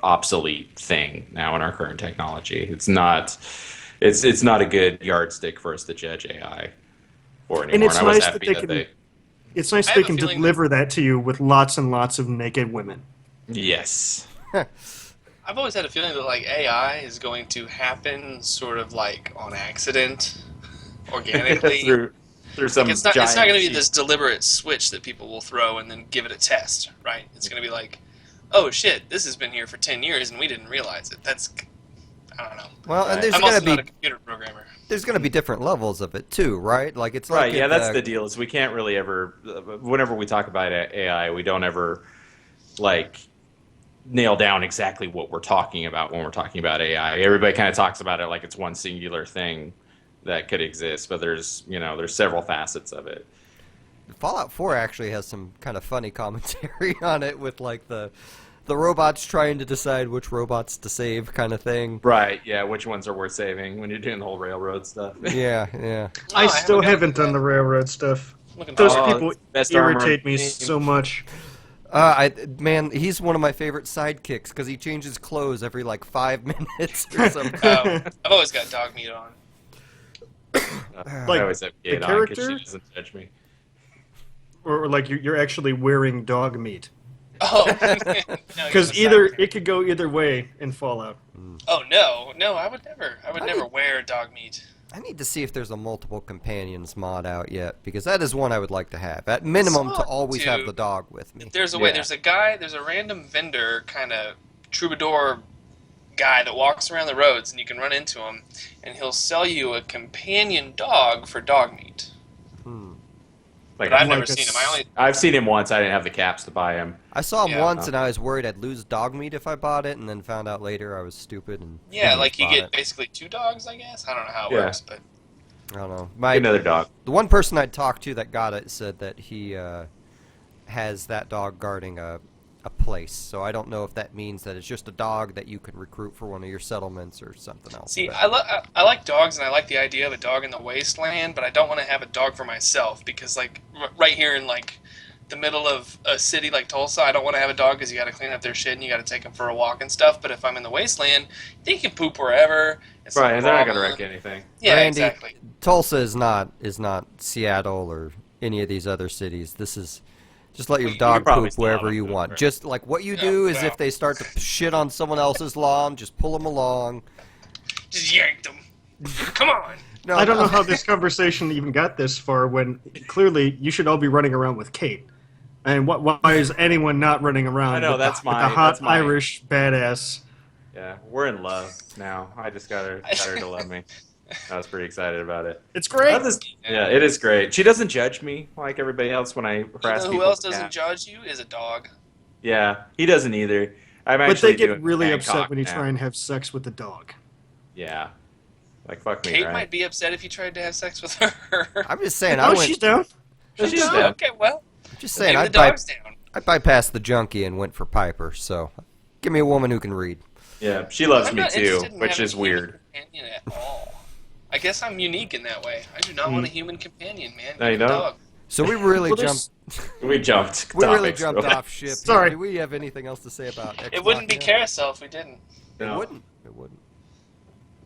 obsolete thing now in our current technology. It's not a good yardstick for us to judge AI for anymore. And it's I was nice that happy they that can. It's nice they can deliver that to you with lots and lots of naked women. Yes. I've always had a feeling that like AI is going to happen sort of like on accident, organically. through some Like it's not giant going to be sheet. this deliberate switch that people will throw and then give it a test, right? It's going to be like, oh shit, this has been here for 10 years and we didn't realize it. That's, I don't know. Well, and there's I'm gonna also be not a computer programmer. there's gonna be different levels of it too, right? Like it's Right, like yeah, if, that's the deal. Is we can't really ever, whenever we talk about AI, we don't ever like nail down exactly what we're talking about when we're talking about AI. Everybody kind of talks about it like it's one singular thing that could exist, but there's several facets of it. Fallout 4 actually has some kind of funny commentary on it with like the robots trying to decide which robots to save kind of thing. Right, yeah, which ones are worth saving when you're doing the whole railroad stuff. Yeah, yeah. I still haven't haven't done the railroad stuff. Looking Those forward- people best armor irritate me in the game. so much. Man, he's one of my favorite sidekicks because he changes clothes every like 5 minutes or something. I've always got dog meat on. Like, I always have the Kate on 'cause character? she doesn't judge me. Or like you're actually wearing dog meat. Oh, Because it could go either way in Fallout. Oh no, I would never wear dog meat. I need to see if there's a multiple companions mod out yet because that is one I would like to have. At minimum, to Saw, always have too. the dog with me. There's a way. Yeah. There's a random vendor kind of troubadour guy that walks around the roads, and you can run into him, and he'll sell you a companion dog for dog meat. Like, But I've like never a seen him. I've seen him once. I didn't have the caps to buy him. I saw him Yeah. once and I was worried I'd lose dog meat if I bought it, and then found out later I was stupid and Yeah, like you bought get it. basically 2 dogs, I guess. I don't know how it Yeah. works, but I don't know. Get another dog. The one person I talked to that got it said that he has that dog guarding a place. So I don't know if that means that it's just a dog that you can recruit for one of your settlements or something else. see, but- I like dogs, and I like the idea of a dog in the wasteland, but I don't want to have a dog for myself because, like, right here in like the middle of a city like Tulsa, I don't want to have a dog because you got to clean up their shit and you got to take them for a walk and stuff. But if I'm in the wasteland, they can poop wherever. It's Right, no and they're not going to problem. wreck anything. Yeah, Randy, exactly. Tulsa is not Seattle or any of these other cities. This is just let your You dog could probably poop still wherever have you them, want. right? Just like what you Yeah, do is well. if they start to shit on someone else's lawn, just pull them along. Just yank them. Come on. No, I don't know how this conversation even got this far when clearly you should all be running around with Kate. And why is anyone not running around I know, with, that's the, with my- the hot that's my- Irish badass? Yeah, we're in love now. I just got her to love me. I was pretty excited about it. It's great. Yeah, it is great. She doesn't judge me like everybody else when I You harass know people. who else with doesn't cats. judge you? Is a dog. Yeah, he doesn't either. I'm But actually they get doing really Bangkok upset when you now. try and have sex with the dog. Yeah, like fuck me, Kate right? might be upset if you tried to have sex with her. I'm just saying. Oh, she's down. She's Oh, down. okay, well, Just saying. maybe the dog's down. I bypassed the junkie and went for Piper. So, give me a woman who can read. Yeah, she loves I'm me not too, interested in which having is a human weird. companion at all. I guess I'm unique in that way. I do not want a human companion, man. No, you Give me a don't. dog. So we really Well, jumped. We jumped. We really topics, jumped really. off ship. Sorry. Do we have anything else to say about Xbox? It wouldn't be Carousel if we didn't. It No. wouldn't. It wouldn't.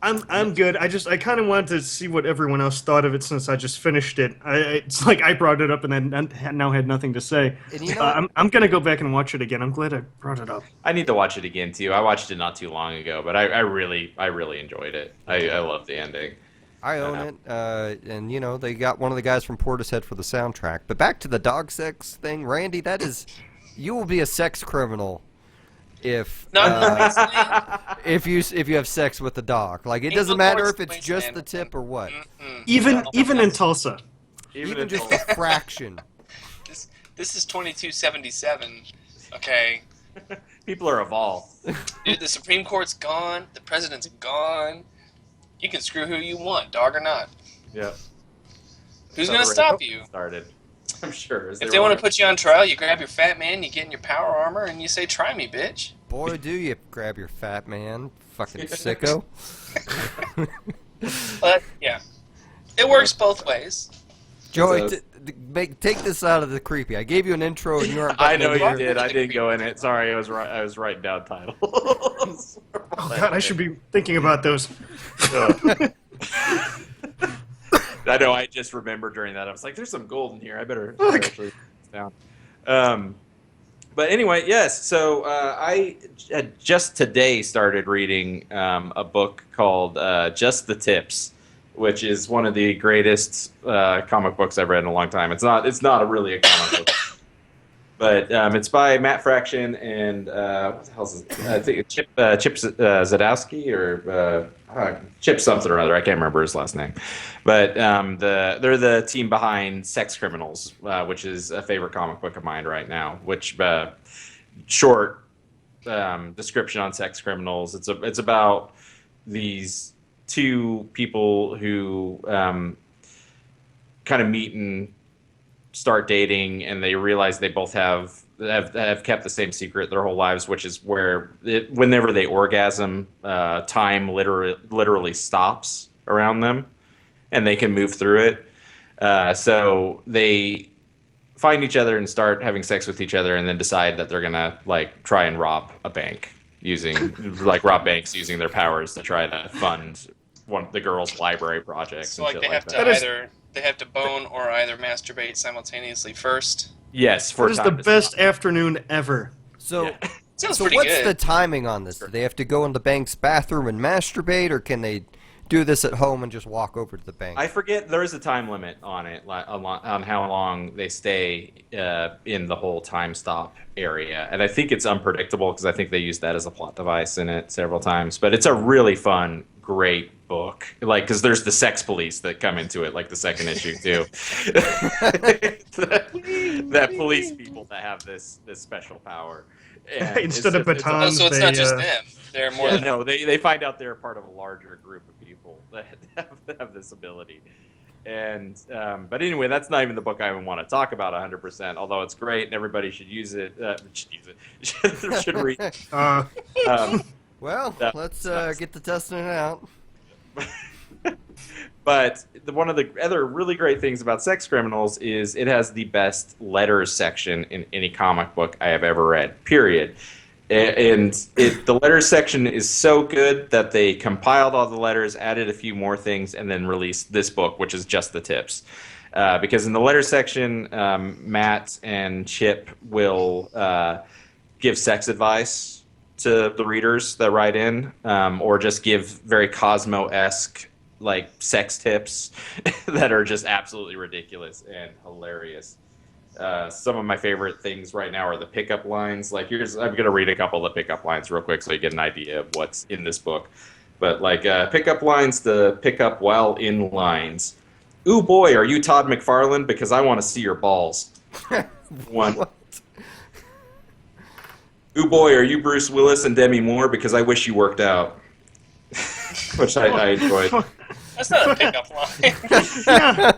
I'm good. I kind of wanted to see what everyone else thought of it since I just finished it. It's like I brought it up and then now had nothing to say. And you know what? I'm gonna go back and watch it again. I'm glad I brought it up. I need to watch it again too. I watched it not too long ago, but I really enjoyed it. I love the ending. I own it, and you know they got one of the guys from Portishead for the soundtrack. But back to the dog sex thing, Randy. That is, you will be a sex criminal if if you have sex with the dog. Like it Ain't doesn't no matter choice, if it's please, just man. the tip or what. Even in Tulsa. Even just a fraction. This is 2277. Okay, people are evolved. dude, the Supreme Court's gone. The president's gone. You can screw who you want, dog or not. Yep. Who's So gonna the stop revolt you? Started. I'm sure. If they want to put you on trial, you grab your fat man, you get in your power armor, and you say, "Try me, bitch." Boy, do you grab your fat man, fucking sicko. But yeah, It works both ways. Joey, So- take this out of the creepy. I gave you an intro and you weren't. I know buttoning you your- did. I didn't go in it. Sorry, I was writing down titles. Oh God, I should be thinking about those. I know. I just remembered during that. I was like, "There's some gold in here. I better Look. actually write this down." But anyway, yes. So I had just today started reading a book called "Just the Tips," which is one of the greatest comic books I've read in a long time. It's not really a comic book, but it's by Matt Fraction and what the hell's his, I think Chip Zdarsky or Chip something or other. I can't remember his last name, but they're the team behind Sex Criminals, which is a favorite comic book of mine right now. Which short description on Sex Criminals. It's about these two people who kind of meet and start dating, and they realize they both have kept the same secret their whole lives, which is where whenever they orgasm, time literally stops around them, and they can move through it. So they find each other and start having sex with each other, and then decide that they're gonna try and rob a bank rob banks using their powers to try to fund the girls' library projects. So and like shit they have to That is- they have to bone or either masturbate simultaneously first. Yes, for It is the time to best stop. afternoon ever. So, Yeah. Sounds so pretty what's good. the timing on this? Do they have to go in the bank's bathroom and masturbate, or can they do this at home and just walk over to the bank? I forget there is a time limit on it, on how long they stay in the whole time stop area, and I think it's unpredictable because I think they used that as a plot device in it several times. But it's a really fun, great book, because there's the sex police that come into it, like the second issue too. that police people that have this special power. And Instead of it's Oh, batons, so it's they, not just them. They're more yeah, than no, they find out they're part of a larger group of people that have this ability. And but anyway, that's not even the book I even want to talk about 100%. Although it's great and everybody should use it. Should read. it. Well, Yeah. let's get to testing it out. But one of the other really great things about Sex Criminals is it has the best letters section in any comic book I have ever read, period. And the letters section is so good that they compiled all the letters, added a few more things, and then released this book, which is just the tips. Because in the letters section, Matt and Chip will give sex advice to the readers that write in, or just give very Cosmo-esque sex tips that are just absolutely ridiculous and hilarious. Some of my favorite things right now are the pickup lines. I'm going to read a couple of the pickup lines real quick so you get an idea of what's in this book. But pickup lines to pick up while in lines. Ooh boy, are you Todd McFarlane? Because I want to see your balls. One. What? Ooh boy, are you Bruce Willis and Demi Moore? Because I wish you worked out. Which I enjoyed. that's not a pickup line. yeah.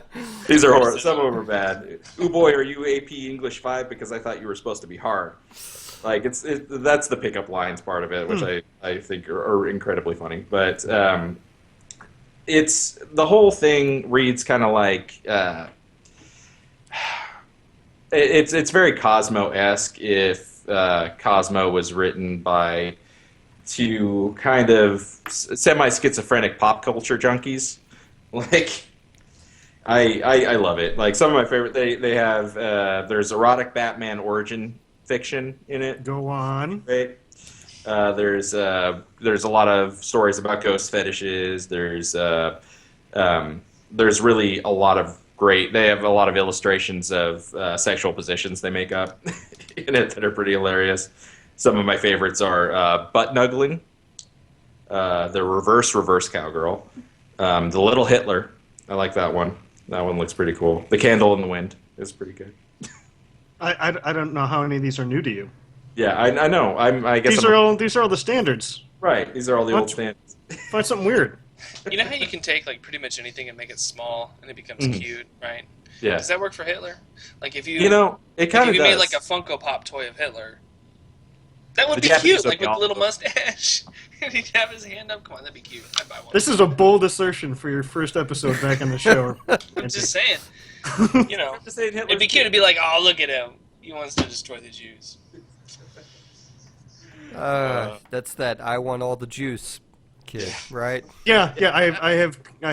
These are horrible. Some of them are bad. Ooh boy, are you AP English 5? Because I thought you were supposed to be hard. That's the pickup lines part of it, which I think are incredibly funny. But it's the whole thing reads kind of like it's very Cosmo-esque if Cosmo was written by two kind of semi-schizophrenic pop culture junkies. I love it. Some of my favorite, they have there's erotic Batman origin fiction in it. Go on. Right. There's a lot of stories about ghost fetishes. There's really a lot of great. They have a lot of illustrations of sexual positions they make up in it that are pretty hilarious. Some of my favorites are butt nuggling, the reverse cowgirl, the little Hitler. I like that one. That one looks pretty cool. The candle in the wind is pretty good. I don't know how any of these are new to you. Yeah, I know. I guess These are all the standards. right. These are all the What? old standards. Find something weird. You know how you can take pretty much anything and make it small and it becomes Mhm. cute, right? Yeah. Does that work for Hitler? If you It kind if of you does. made a Funko Pop toy of Hitler, That would The be Japanese cute, would like be with the little awesome. mustache. And he'd have his hand up. Come on, that'd be cute. I'd buy one. This is a bold assertion for your first episode back on the show. I'm just saying. You know, I'm just saying Hitler's it'd be cute to be like, oh, look at him. He wants to destroy the Jews. That's that I want all the juice kid, right? Yeah, I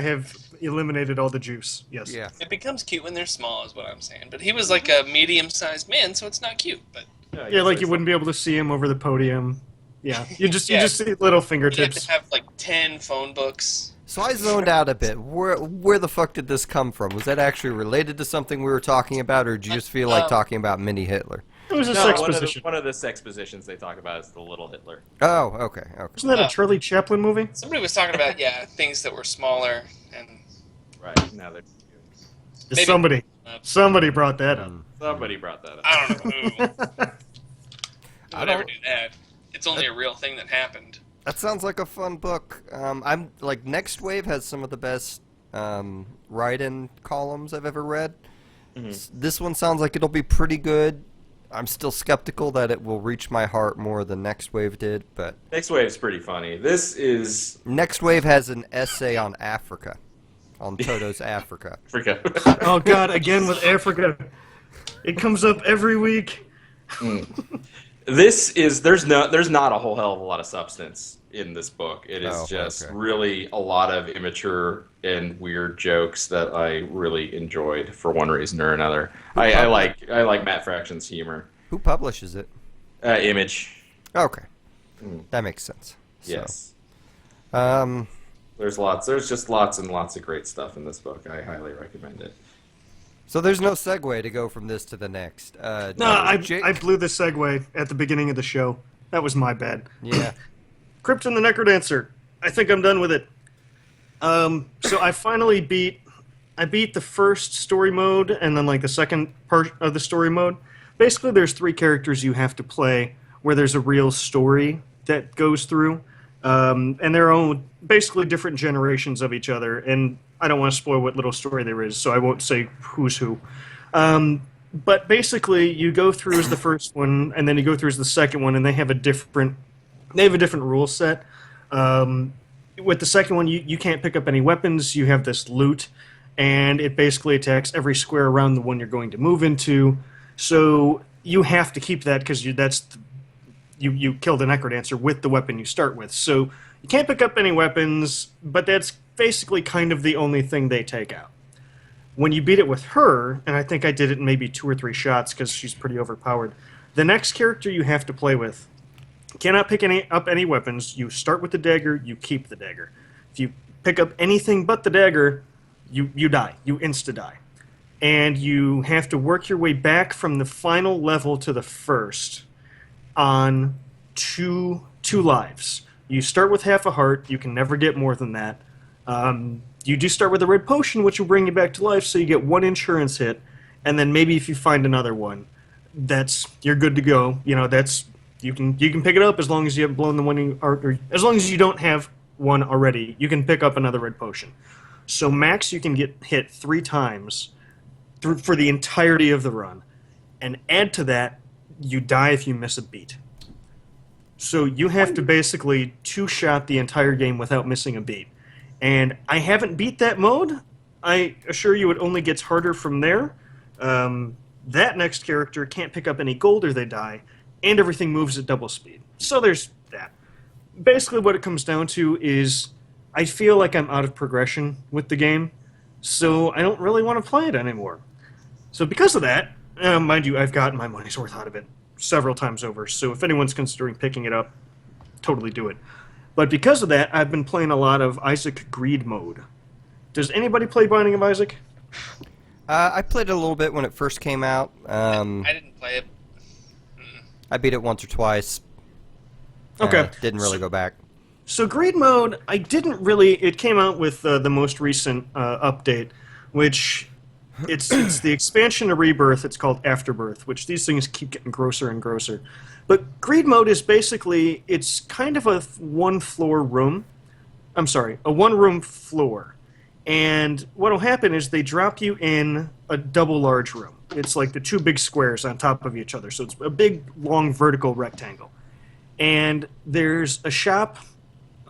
have eliminated all the juice. Yes. Yeah. It becomes cute when they're small, is what I'm saying. But he was like a medium-sized man, so it's not cute. But Yeah, like you wouldn't be able to see him over the podium. Yeah, you just Yeah. see little you have fingertips. to have like 10 phone books. So I zoned out a bit. Where the fuck did this come from? Was that actually related to something we were talking about, or did you just feel like talking about mini Hitler? It was a No, sex one position. of the sex positions they talk about is the little Hitler. Oh, okay. Isn't that a Charlie Chaplin movie? Somebody was talking about, things that were smaller. And Right now, they're Maybe- Somebody brought that up. somebody brought that up. I don't know who. I Would ever don't- do that. It's only a real thing that happened. That sounds like a fun book. I'm like Next Wave has some of the best write-in columns I've ever read. This one sounds like it'll be pretty good. I'm still skeptical that it will reach my heart more than Next Wave did, but Next Wave's pretty funny. This is Next Wave has an essay on Africa, on Toto's Africa. Africa. Oh God, again with Africa. It comes up every week. This is there's not a whole hell of a lot of substance in this book. It is Oh, just okay. really a lot of immature and weird jokes that I really enjoyed for one reason or another. I like Matt Fraction's humor. Who publishes it? Image, Okay, that makes sense. So, yes. There's There's just lots and lots of great stuff in this book. I highly recommend it. so there's no segue to go from this to the next. No, I Jake- blew the segue at the beginning of the show. That was my bad. yeah. Krypton the Necrodancer. I think I'm done with it. So I finally beat the first story mode and then like the second part of the story mode. Basically, there's 3 characters you have to play where there's a real story that goes through, and they're all basically different generations of each other. And I don't want to spoil what little story there is, so I won't say who's who. But basically, you go through as the first one, and then you go through as the second one, and they have a different rule set. With the second one, you can't pick up any weapons. You have this loot, and it basically attacks every square around the one you're going to move into. So you have to keep that because you killed a Necrodancer with the weapon you start with. So you can't pick up any weapons, but that's basically kind of the only thing they take out. When you beat it with her, and I think I did it in maybe 2 or 3 shots because she's pretty overpowered, the next character you have to play with cannot pick up any weapons. You start with the dagger, you keep the dagger. If you pick up anything but the dagger, you die. You insta-die. And you have to work your way back from the final level to the first on two lives. You start with half a heart. You can never get more than that. You do start with a red potion, which will bring you back to life, so you get 1 insurance hit, and then maybe if you find another one, you're good to go. You know, you can pick it up as long as you haven't blown the one or as long as you don't have one already. You can pick up another red potion. So max, you can get hit 3 times for the entirety of the run, and add to that, you die if you miss a beat. So you have to basically 2-shot the entire game without missing a beat. And I haven't beat that mode. I assure you it only gets harder from there. That next character can't pick up any gold or they die, and everything moves at double speed. So there's that. Basically what it comes down to is I feel like I'm out of progression with the game, so I don't really want to play it anymore. So because of that, mind you, I've gotten my money's worth out of it several times over, so if anyone's considering picking it up, totally do it. But because of that, I've been playing a lot of Isaac Greed mode. Does anybody play Binding of Isaac? I played it a little bit when it first came out. I didn't play it. I beat it once or twice. Okay. Didn't really go back. So Greed mode, I didn't really. It came out with the most recent update, which it's the expansion to Rebirth. It's called Afterbirth, which these things keep getting grosser and grosser. But Greed mode is basically it's kind of a 1-floor room. I'm sorry, a 1-room floor. And what will happen is they drop you in a double large room. It's like the 2 big squares on top of each other. So it's a big, long, vertical rectangle. And there's a shop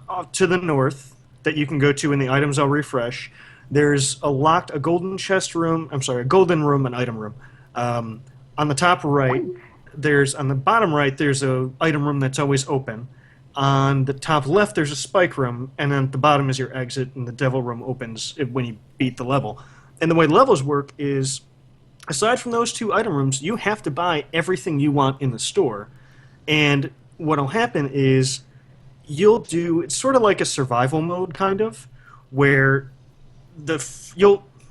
off to the north that you can go to, and the items I'll refresh. There's a golden chest room. I'm sorry, a golden room, an item room. On the top right, on the bottom right, there's a item room that's always open. On the top left, there's a spike room, and then at the bottom is your exit, and the devil room opens when you beat the level. And the way levels work is, aside from those two item rooms, you have to buy everything you want in the store. And what'll happen is it's sort of like a survival mode, kind of, where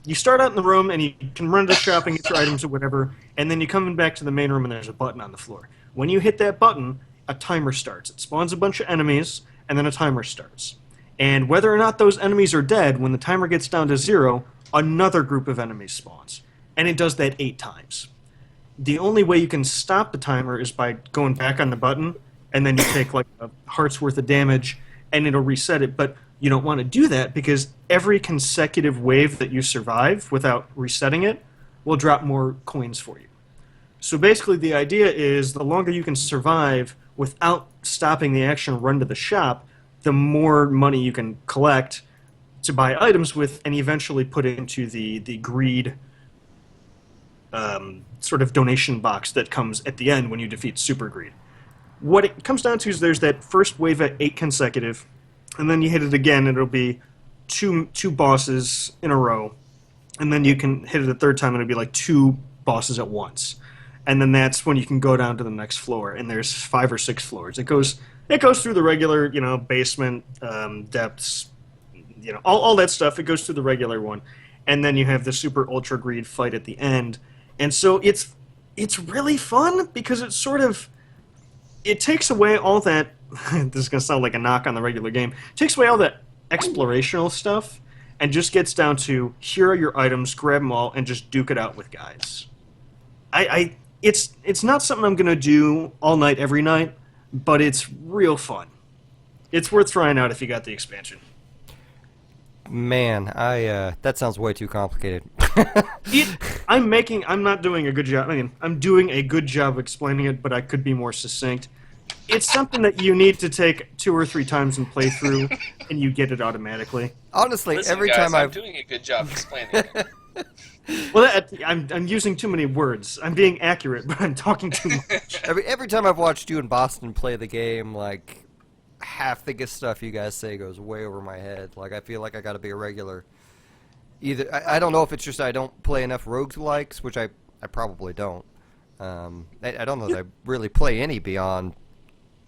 you start out in the room and you can run to the shop and get your items or whatever, and then you come back to the main room and there's a button on the floor. When you hit that button, a timer starts. It spawns a bunch of enemies, and then a timer starts. And whether or not those enemies are dead, when the timer gets down to 0, another group of enemies spawns. And it does that 8 times. The only way you can stop the timer is by going back on the button, and then you take like a heart's worth of damage, and it'll reset it. But you don't want to do that because every consecutive wave that you survive without resetting it will drop more coins for you. So basically the idea is the longer you can survive without stopping the action run to the shop, the more money you can collect to buy items with and eventually put it into the greed sort of donation box that comes at the end when you defeat Super Greed. What it comes down to is there's that first wave at 8 consecutive, and then you hit it again, and it'll be two bosses in a row, and then you can hit it a third time, and it'll be like 2 bosses at once. And then that's when you can go down to the next floor, and there's 5 or 6 floors. It goes through the regular, basement, depths, all that stuff. It goes through the regular one, and then you have the super ultra greed fight at the end. And so it's really fun because it takes away all that. This is gonna sound like a knock on the regular game. It takes away all that explorational stuff and just gets down to here are your items, grab them all, and just duke it out with guys. It's not something I'm gonna do all night every night, but it's real fun. It's worth trying out if you got the expansion. Man, that sounds way too complicated. I'm not doing a good job. I mean, I'm doing a good job explaining it, but I could be more succinct. It's something that you need to take 2 or 3 times and play through, and you get it automatically. Honestly, Listen, every guys, time I'm I've doing a good job explaining it. Well, I'm using too many words. I'm being accurate, but I'm talking too much. every time I've watched you and Boston play the game, like half the good stuff you guys say goes way over my head. Like I feel like I got to be a regular. Either I don't know if it's just I don't play enough roguelikes, which I probably don't. I don't know that I really play any beyond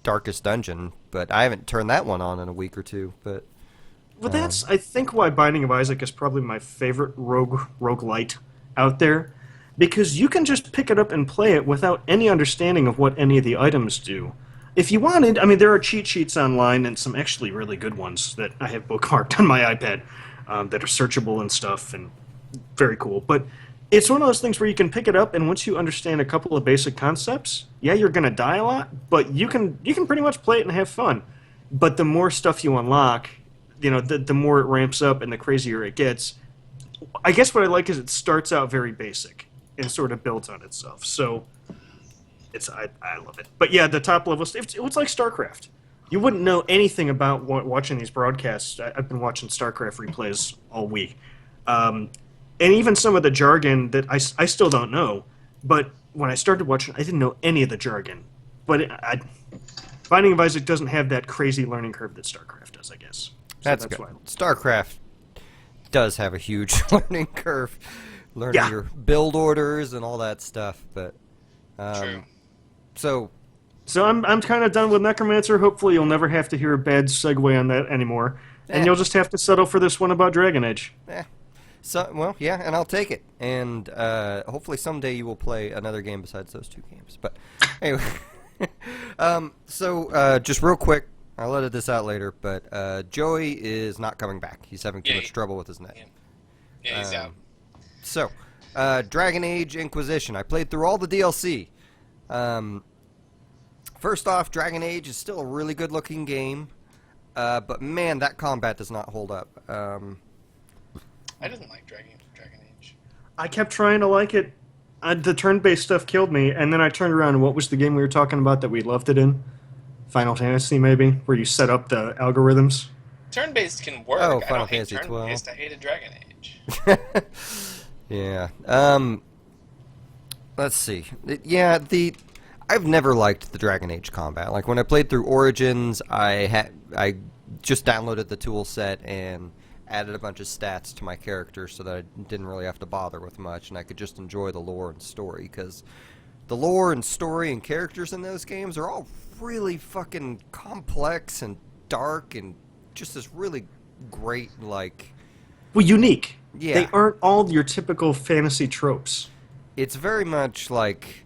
Darkest Dungeon, but I haven't turned that one on in a week or two. But Well, that's I think why Binding of Isaac is probably my favorite roguelite out there, because you can just pick it up and play it without any understanding of what any of the items do. If you wanted, I mean, there are cheat sheets online and some actually really good ones that I have bookmarked on my iPad that are searchable and stuff, and very cool. But it's one of those things where you can pick it up, and once you understand a couple of basic concepts, yeah, you're going to die a lot, but you can pretty much play it and have fun. But the more stuff you unlock, the more it ramps up and the crazier it gets. I guess what I like is it starts out very basic and sort of builds on itself. So I love it. But yeah, the top level stuff, it's like StarCraft. You wouldn't know anything about watching these broadcasts. I've been watching StarCraft replays all week. And even some of the jargon that I still don't know. But when I started watching, I didn't know any of the jargon. But Binding of Isaac doesn't have that crazy learning curve that StarCraft does, I guess. So that's good. why. StarCraft does have a huge learning curve, learning Yeah. your build orders and all that stuff. But True. so So I'm kind of done with Necromancer. Hopefully you'll never have to hear a bad segue on that anymore. And Eh. you'll just have to settle for this one about Dragon Age. well, yeah, and I'll take it. And hopefully someday you will play another game besides those 2 games. But anyway, so just real quick, I'll edit this out later. But Joey is not coming back. He's having too Yeah, much trouble with his net. Yeah, he's out. So, Dragon Age Inquisition. I played through all the DLC. First off, Dragon Age is still a really good-looking game, but man, that combat does not hold up. I didn't like Dragon Age. I kept trying to like it. The turn-based stuff killed me, and then I turned around and what was the game we were talking about that we loved it in? Final Fantasy, maybe, where you set up the algorithms. Turn-based can work. Oh, I Final don't hate Fantasy 12. turn-based. I hated Dragon Age. Yeah. Let's see. I've never liked the Dragon Age combat. Like when I played through Origins, I just downloaded the tool set and added a bunch of stats to my character so that I didn't really have to bother with much, and I could just enjoy the lore and story, because the lore and story and characters in those games are all really fucking complex and dark and just this really great, like... Well, unique. Yeah. They aren't all your typical fantasy tropes. It's very much like...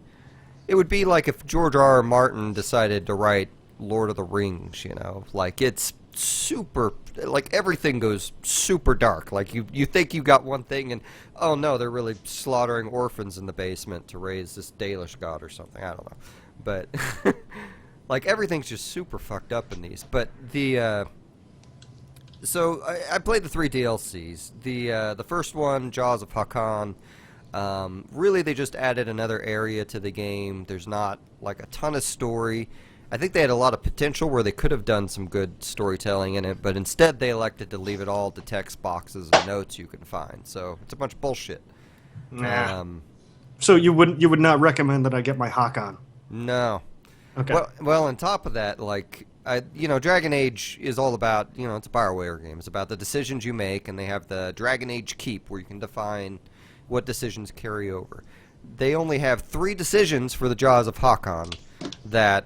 It would be like if George R.R. Martin decided to write Lord of the Rings, you know? Like, it's super... Like, everything goes super dark. Like, you think you got one thing, and, oh no, they're really slaughtering orphans in the basement to raise this Dalish god or something. I don't know. But, like, everything's just super fucked up in these. But the, So, I played the 3 DLCs. The first one, Jaws of Hakan, really they just added another area to the game. There's not, like, a ton of story. I think they had a lot of potential where they could have done some good storytelling in it, but instead they elected to leave it all to text boxes and notes you can find. So it's a bunch of bullshit. Nah. So you would not recommend that I get my Hakon? No. Okay. Well, on top of that, like, Dragon Age is all about, it's a BioWare game. It's about the decisions you make, and they have the Dragon Age Keep where you can define what decisions carry over. They only have 3 decisions for the Jaws of Hakan that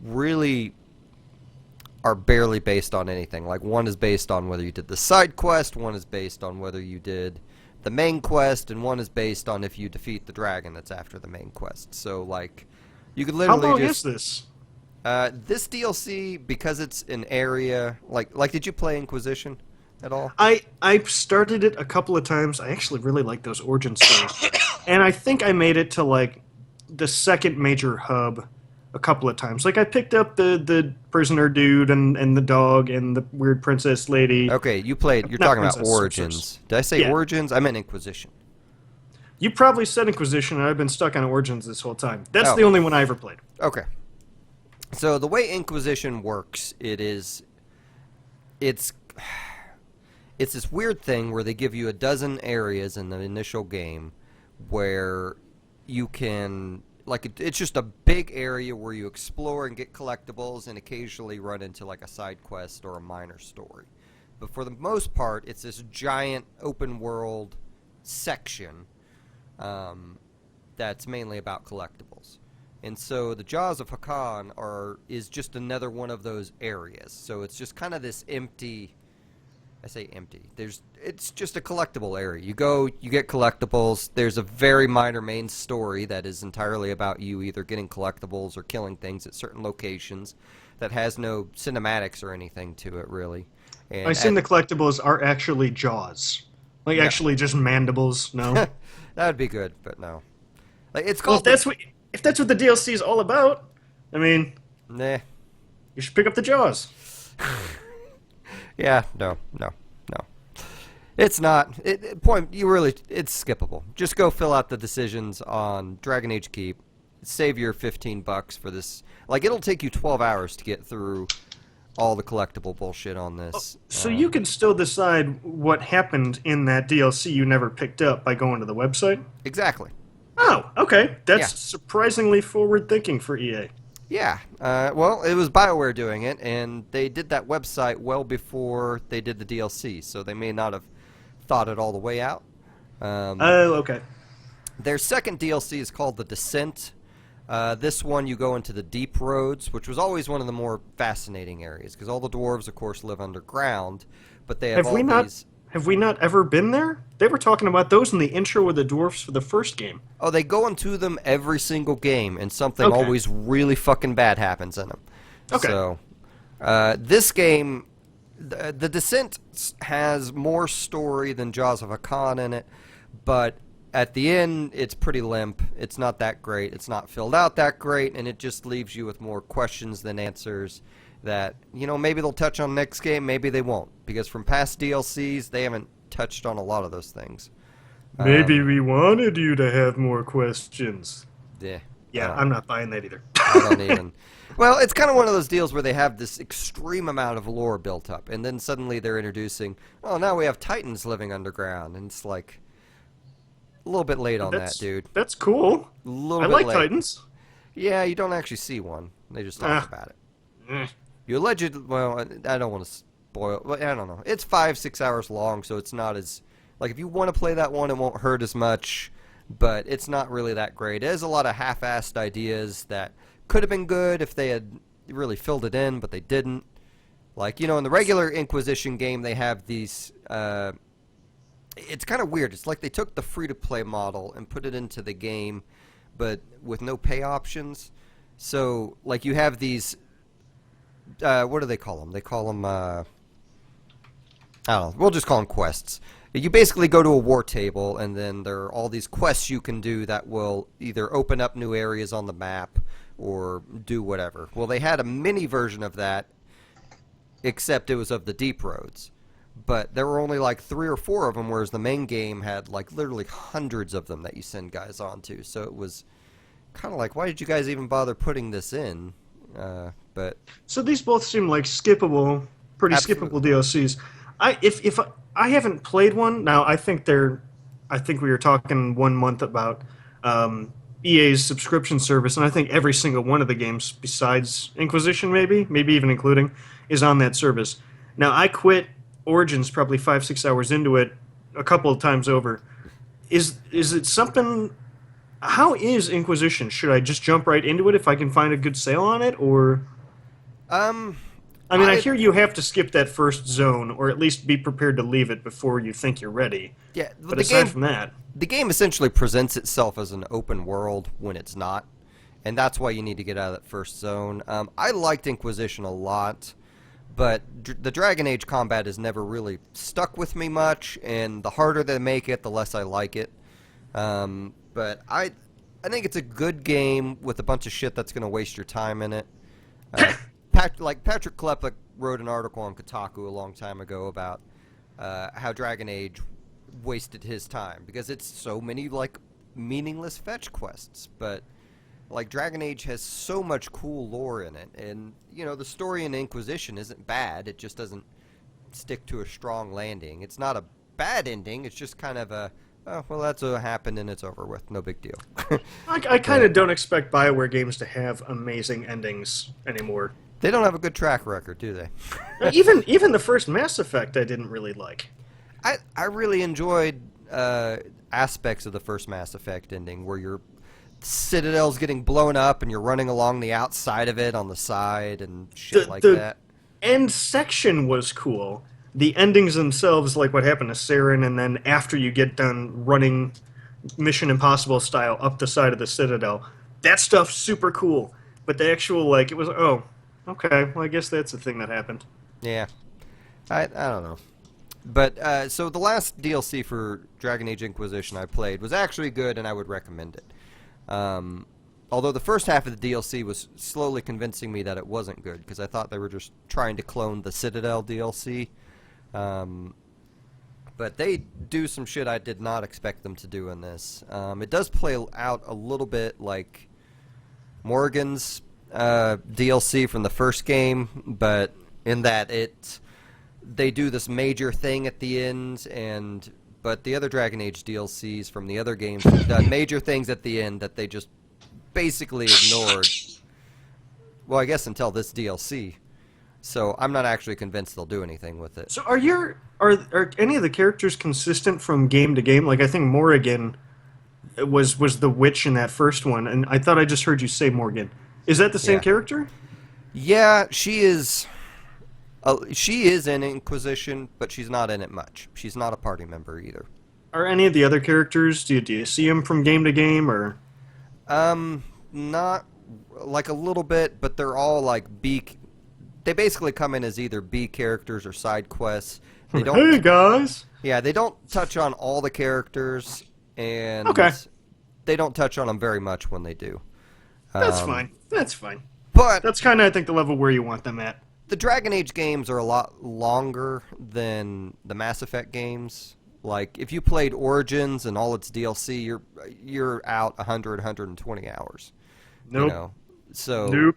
really are barely based on anything. Like, one is based on whether you did the side quest, one is based on whether you did the main quest, and one is based on if you defeat the dragon that's after the main quest. So, like, you could literally How long just... is this? This DLC, because it's an area... Like, did you play Inquisition at all? I started it a couple of times. I actually really like those origin stories. And I think I made it to, like, the second major hub a couple of times. Like, I picked up the prisoner dude and the dog and the weird princess lady. Okay, you're Not talking about princess, Origins. Did I say Yeah. Origins? I meant Inquisition. You probably said Inquisition, and I've been stuck on Origins this whole time. That's Oh. the only one I ever played. Okay. So the way Inquisition works, it's this weird thing where they give you a dozen areas in the initial game where you can, like, it's just a big area where you explore and get collectibles and occasionally run into, like, a side quest or a minor story. But for the most part, it's this giant open world section that's mainly about collectibles. And so the Jaws of Hakan is just another one of those areas. So it's just kind of this empty... I say empty. It's just a collectible area. You go, you get collectibles. There's a very minor main story that is entirely about you either getting collectibles or killing things at certain locations that has no cinematics or anything to it, really. And I assume the collectibles are actually jaws. Like, Yeah. actually just mandibles, no? that would be good, but no. Like, it's Well, called... if that's what the DLC is all about, I mean, Nah. you should pick up the jaws. Yeah, no. It's not. It's skippable. Just go fill out the decisions on Dragon Age Keep. Save your $15 for this. Like, it'll take you 12 hours to get through all the collectible bullshit on this. So you can still decide what happened in that DLC you never picked up by going to the website? Exactly. Oh, okay. That's Yeah. surprisingly forward-thinking for EA. Yeah. Well, it was BioWare doing it, and they did that website well before they did the DLC, so they may not have thought it all the way out. Oh, okay. Their second DLC is called The Descent. This one, you go into the Deep Roads, which was always one of the more fascinating areas, because all the dwarves, of course, live underground, but they have these... Have we not ever been there? They were talking about those in the intro with the dwarfs for the first game. Oh, they go into them every single game, and something Okay. always really fucking bad happens in them. Okay. So, this game, the Descent has more story than Jaws of Hakan in it, but at the end, it's pretty limp. It's not that great. It's not filled out that great, and it just leaves you with more questions than answers that, maybe they'll touch on next game, maybe they won't. Because from past DLCs, they haven't touched on a lot of those things. Maybe we wanted you to have more questions. Yeah. Yeah, I'm not buying that either. I don't even. Well, it's kind of one of those deals where they have this extreme amount of lore built up, and then suddenly they're introducing, oh, now we have Titans living underground, and it's like a little bit late on that, dude. That's cool. A little I bit like late. Titans. Yeah, you don't actually see one. They just talk about it. Eh. You alleged. Well, I don't want to spoil. Well, I don't know. It's 5-6 hours long, so it's not as like if you want to play that one, it won't hurt as much. But it's not really that great. It has a lot of half-assed ideas that could have been good if they had really filled it in, but they didn't. Like, you know, in the regular Inquisition game, they have these. It's kind of weird. It's like they took the free-to-play model and put it into the game, but with no pay options. So, like, you have these. What do they call them? They call them. I don't know. We'll just call them quests. You basically go to a war table, and then there are all these quests you can do that will either open up new areas on the map or do whatever. Well, they had a mini version of that, except it was of the deep roads. But there were only like 3 or 4 of them, whereas the main game had like literally hundreds of them that you send guys onto. So it was kind of like, why did you guys even bother putting this in? But So these both seem like skippable, pretty Absolutely. skippable DLCs. If I haven't played one now, I think we were talking 1 month about EA's subscription service, and I think every single one of the games besides Inquisition, maybe even including, is on that service. Now I quit Origins probably 5-6 hours into it a couple of times over. Is it something? How is Inquisition? Should I just jump right into it if I can find a good sale on it, or? I mean, I hear you have to skip that first zone, or at least be prepared to leave it before you think you're ready. yeah, But the aside game from that, the game essentially presents itself as an open world when it's not, and that's why you need to get out of that first zone. I liked Inquisition a lot, but the Dragon Age combat has never really stuck with me much, and the harder they make it, the less I like it. But I think it's a good game with a bunch of shit that's going to waste your time in it. Patrick Klepek wrote an article on Kotaku a long time ago about how Dragon Age wasted his time because it's so many like meaningless fetch quests. But like Dragon Age has so much cool lore in it, and you know the story in Inquisition isn't bad. It just doesn't stick to a strong landing. It's not a bad ending. It's just kind of a oh, well, that's what happened and it's over with. No big deal. I kind of don't expect BioWare games to have amazing endings anymore. They don't have a good track record, do they? Even the first Mass Effect, I didn't really like. I really enjoyed aspects of the first Mass Effect ending where your Citadel's getting blown up and you're running along the outside of it on the side and shit like that. End section was cool. The endings themselves, like what happened to Saren, and then after you get done running Mission Impossible style up the side of the Citadel, that stuff's super cool. But the actual, like, it was, oh, okay, well, I guess that's the thing that happened. Yeah. I don't know. But, so the last DLC for Dragon Age Inquisition I played was actually good, and I would recommend it. Although the first half of the DLC was slowly convincing me that it wasn't good, because I thought they were just trying to clone the Citadel DLC. But they do some shit I did not expect them to do in this. It does play out a little bit like Morgan's DLC from the first game, but in that they do this major thing at the end, but the other Dragon Age DLCs from the other games have done major things at the end that they just basically ignored. Well, I guess until this DLC. So I'm not actually convinced they'll do anything with it. So are any of the characters consistent from game to game? Like, I think Morrigan was the witch in that first one, and I thought I just heard you say Morgan. Is that the same Yeah. character? Yeah, she is. She is in Inquisition, but she's not in it much. She's not a party member either. Are any of the other characters, do you see them from game to game, or? Not like a little bit, but they're all like They basically come in as either B characters or side quests. They don't. Hey guys. Yeah, they don't touch on all the characters, and Okay. they don't touch on them very much when they do. That's fine. That's fine. But That's kind of, I think, the level where you want them at. the Dragon Age games are a lot longer than the Mass Effect games. Like, if you played Origins and all its DLC, you're out 100, 120 hours. Nope. You know? So, Nope.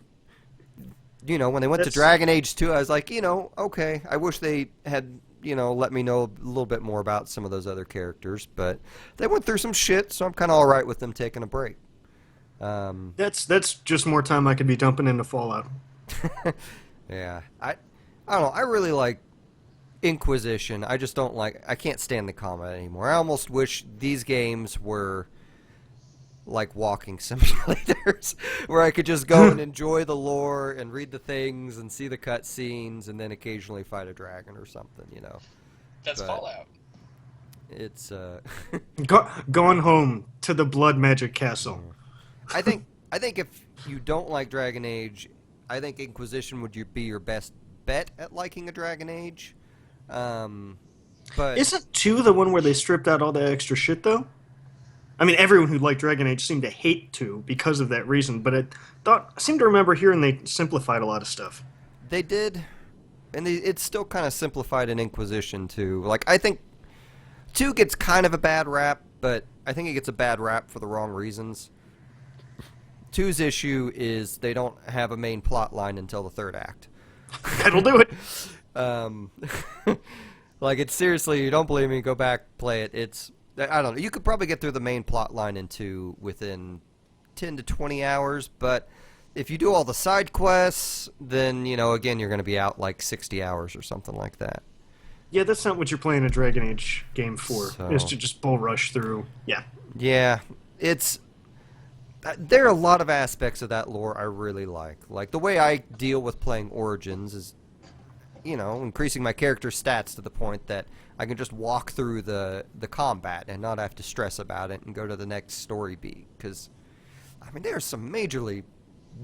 you know, when they went to That's- Dragon Age 2, I was like, you know, okay, I wish they had, you know, let me know a little bit more about some of those other characters, but they went through some shit, so I'm kind of all right with them taking a break. That's just more time I could be dumping into Fallout. Yeah, I don't know. I really like Inquisition. I just don't like. I can't stand the combat anymore. I almost wish these games were like walking simulators, where I could just go and enjoy the lore and read the things and see the cutscenes and then occasionally fight a dragon or something. You know, That's But- Fallout. it's. Going home to the Blood Magic Castle. I think if you don't like Dragon Age, I think Inquisition would be your best bet at liking a Dragon Age. But Isn't 2 the one where they stripped out all the extra shit, though? I mean, everyone who liked Dragon Age seemed to hate 2 because of that reason, but I seem to remember hearing they simplified a lot of stuff. they did, and it's still kind of simplified in Inquisition too. Like I think 2 gets kind of a bad rap, but I think it gets a bad rap for the wrong reasons. 2's issue is they don't have a main plot line until the 3rd act. That'll do it. Like it's seriously, you don't believe me? Go back, play it. It's I don't know. You could probably get through the main plot line in 2 within 10 to 20 hours, but if you do all the side quests, then you know again you're going to be out like 60 hours or something like that. Yeah, that's not what you're playing a Dragon Age game for, So- is to just bull rush through. Yeah. Yeah, it's there are a lot of aspects of that lore I really like. Like the way I deal with playing Origins is, you know, increasing my character stats to the point that I can just walk through the combat and not have to stress about it and go to the next story beat. Because, I mean, there's some majorly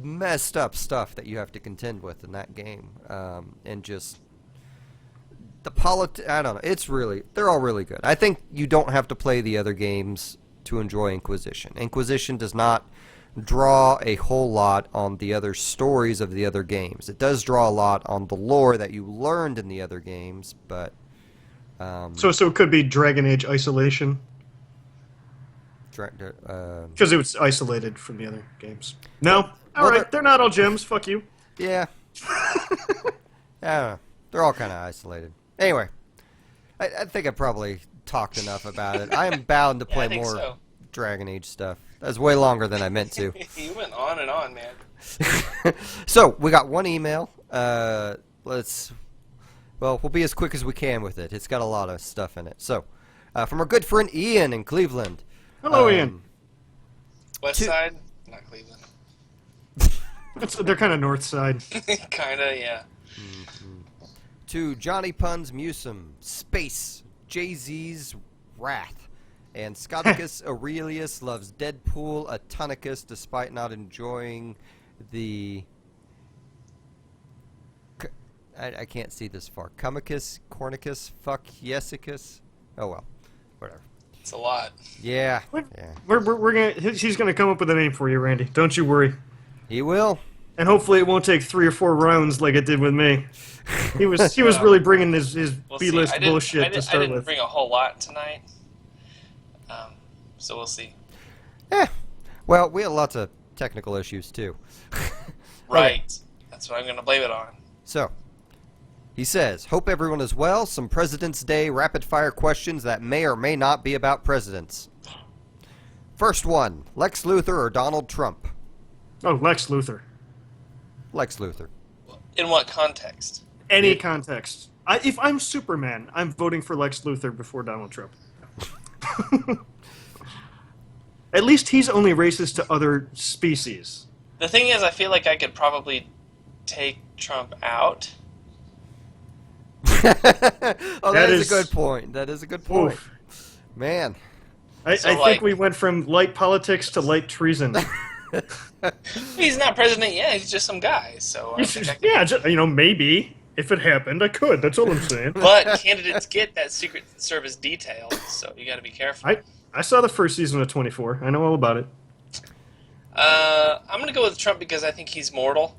messed up stuff that you have to contend with in that game, and just the I don't know. It's really they're all really good. I think you don't have to play the other games to enjoy Inquisition. Inquisition does not draw a whole lot on the other stories of the other games. It does draw a lot on the lore that you learned in the other games, but So it could be Dragon Age Isolation, because it was isolated from the other games. No? All well, right, they're not all gems. Fuck you. yeah. I don't know. They're all kind of isolated. Anyway, I think I probably talked enough about it. I am bound to Yeah, I play think more so. Dragon Age stuff. That's way longer than I meant to. You went on and on, man. So we got one email. We'll be as quick as we can with it. It's got a lot of stuff in it. So, from our good friend Ian in Cleveland. Hello, Ian. West Two- Side, not Cleveland. They're kind of north side. Kinda, yeah. To Johnny Puns Musum, Space, Jay-Z's Wrath, and Scoticus Aurelius loves Deadpool Atonicus despite not enjoying the... I can't see this far. Comicus, Cornicus, Fuck Yesicus. Oh well, whatever. It's a lot. Yeah, We're, yeah. we're gonna. He's gonna come up with a name for you, Randy. Don't you worry. He will. And hopefully, it won't take 3 or 4 rounds like it did with me. He was really bringing his We'll see. B-list I didn't- bullshit I to didn't, start I didn't with. bring a whole lot tonight. So we'll see. Yeah. Well, we had lots of technical issues too. Right. That's what I'm going to blame it on. So, he says, hope everyone is well. Some President's Day rapid-fire questions that may or may not be about presidents. First one, Lex Luthor or Donald Trump? Oh, Lex Luthor. Lex Luthor. In what context? Any context. If I'm Superman, I'm voting for Lex Luthor before Donald Trump. At least he's only racist to other species. The thing is, I feel like I could probably take Trump out. Oh, that is is- a good point. That is a good point. Oof. Man. I So, think like- we went from light politics to light treason. He's not president yet. He's just some guy. So I think I could. Yeah, maybe. If it happened, I could. That's all I'm saying. But candidates get that Secret Service detail, so you got to be careful. I saw the first season of 24. I know all about it. I'm gonna go with Trump because I think he's mortal.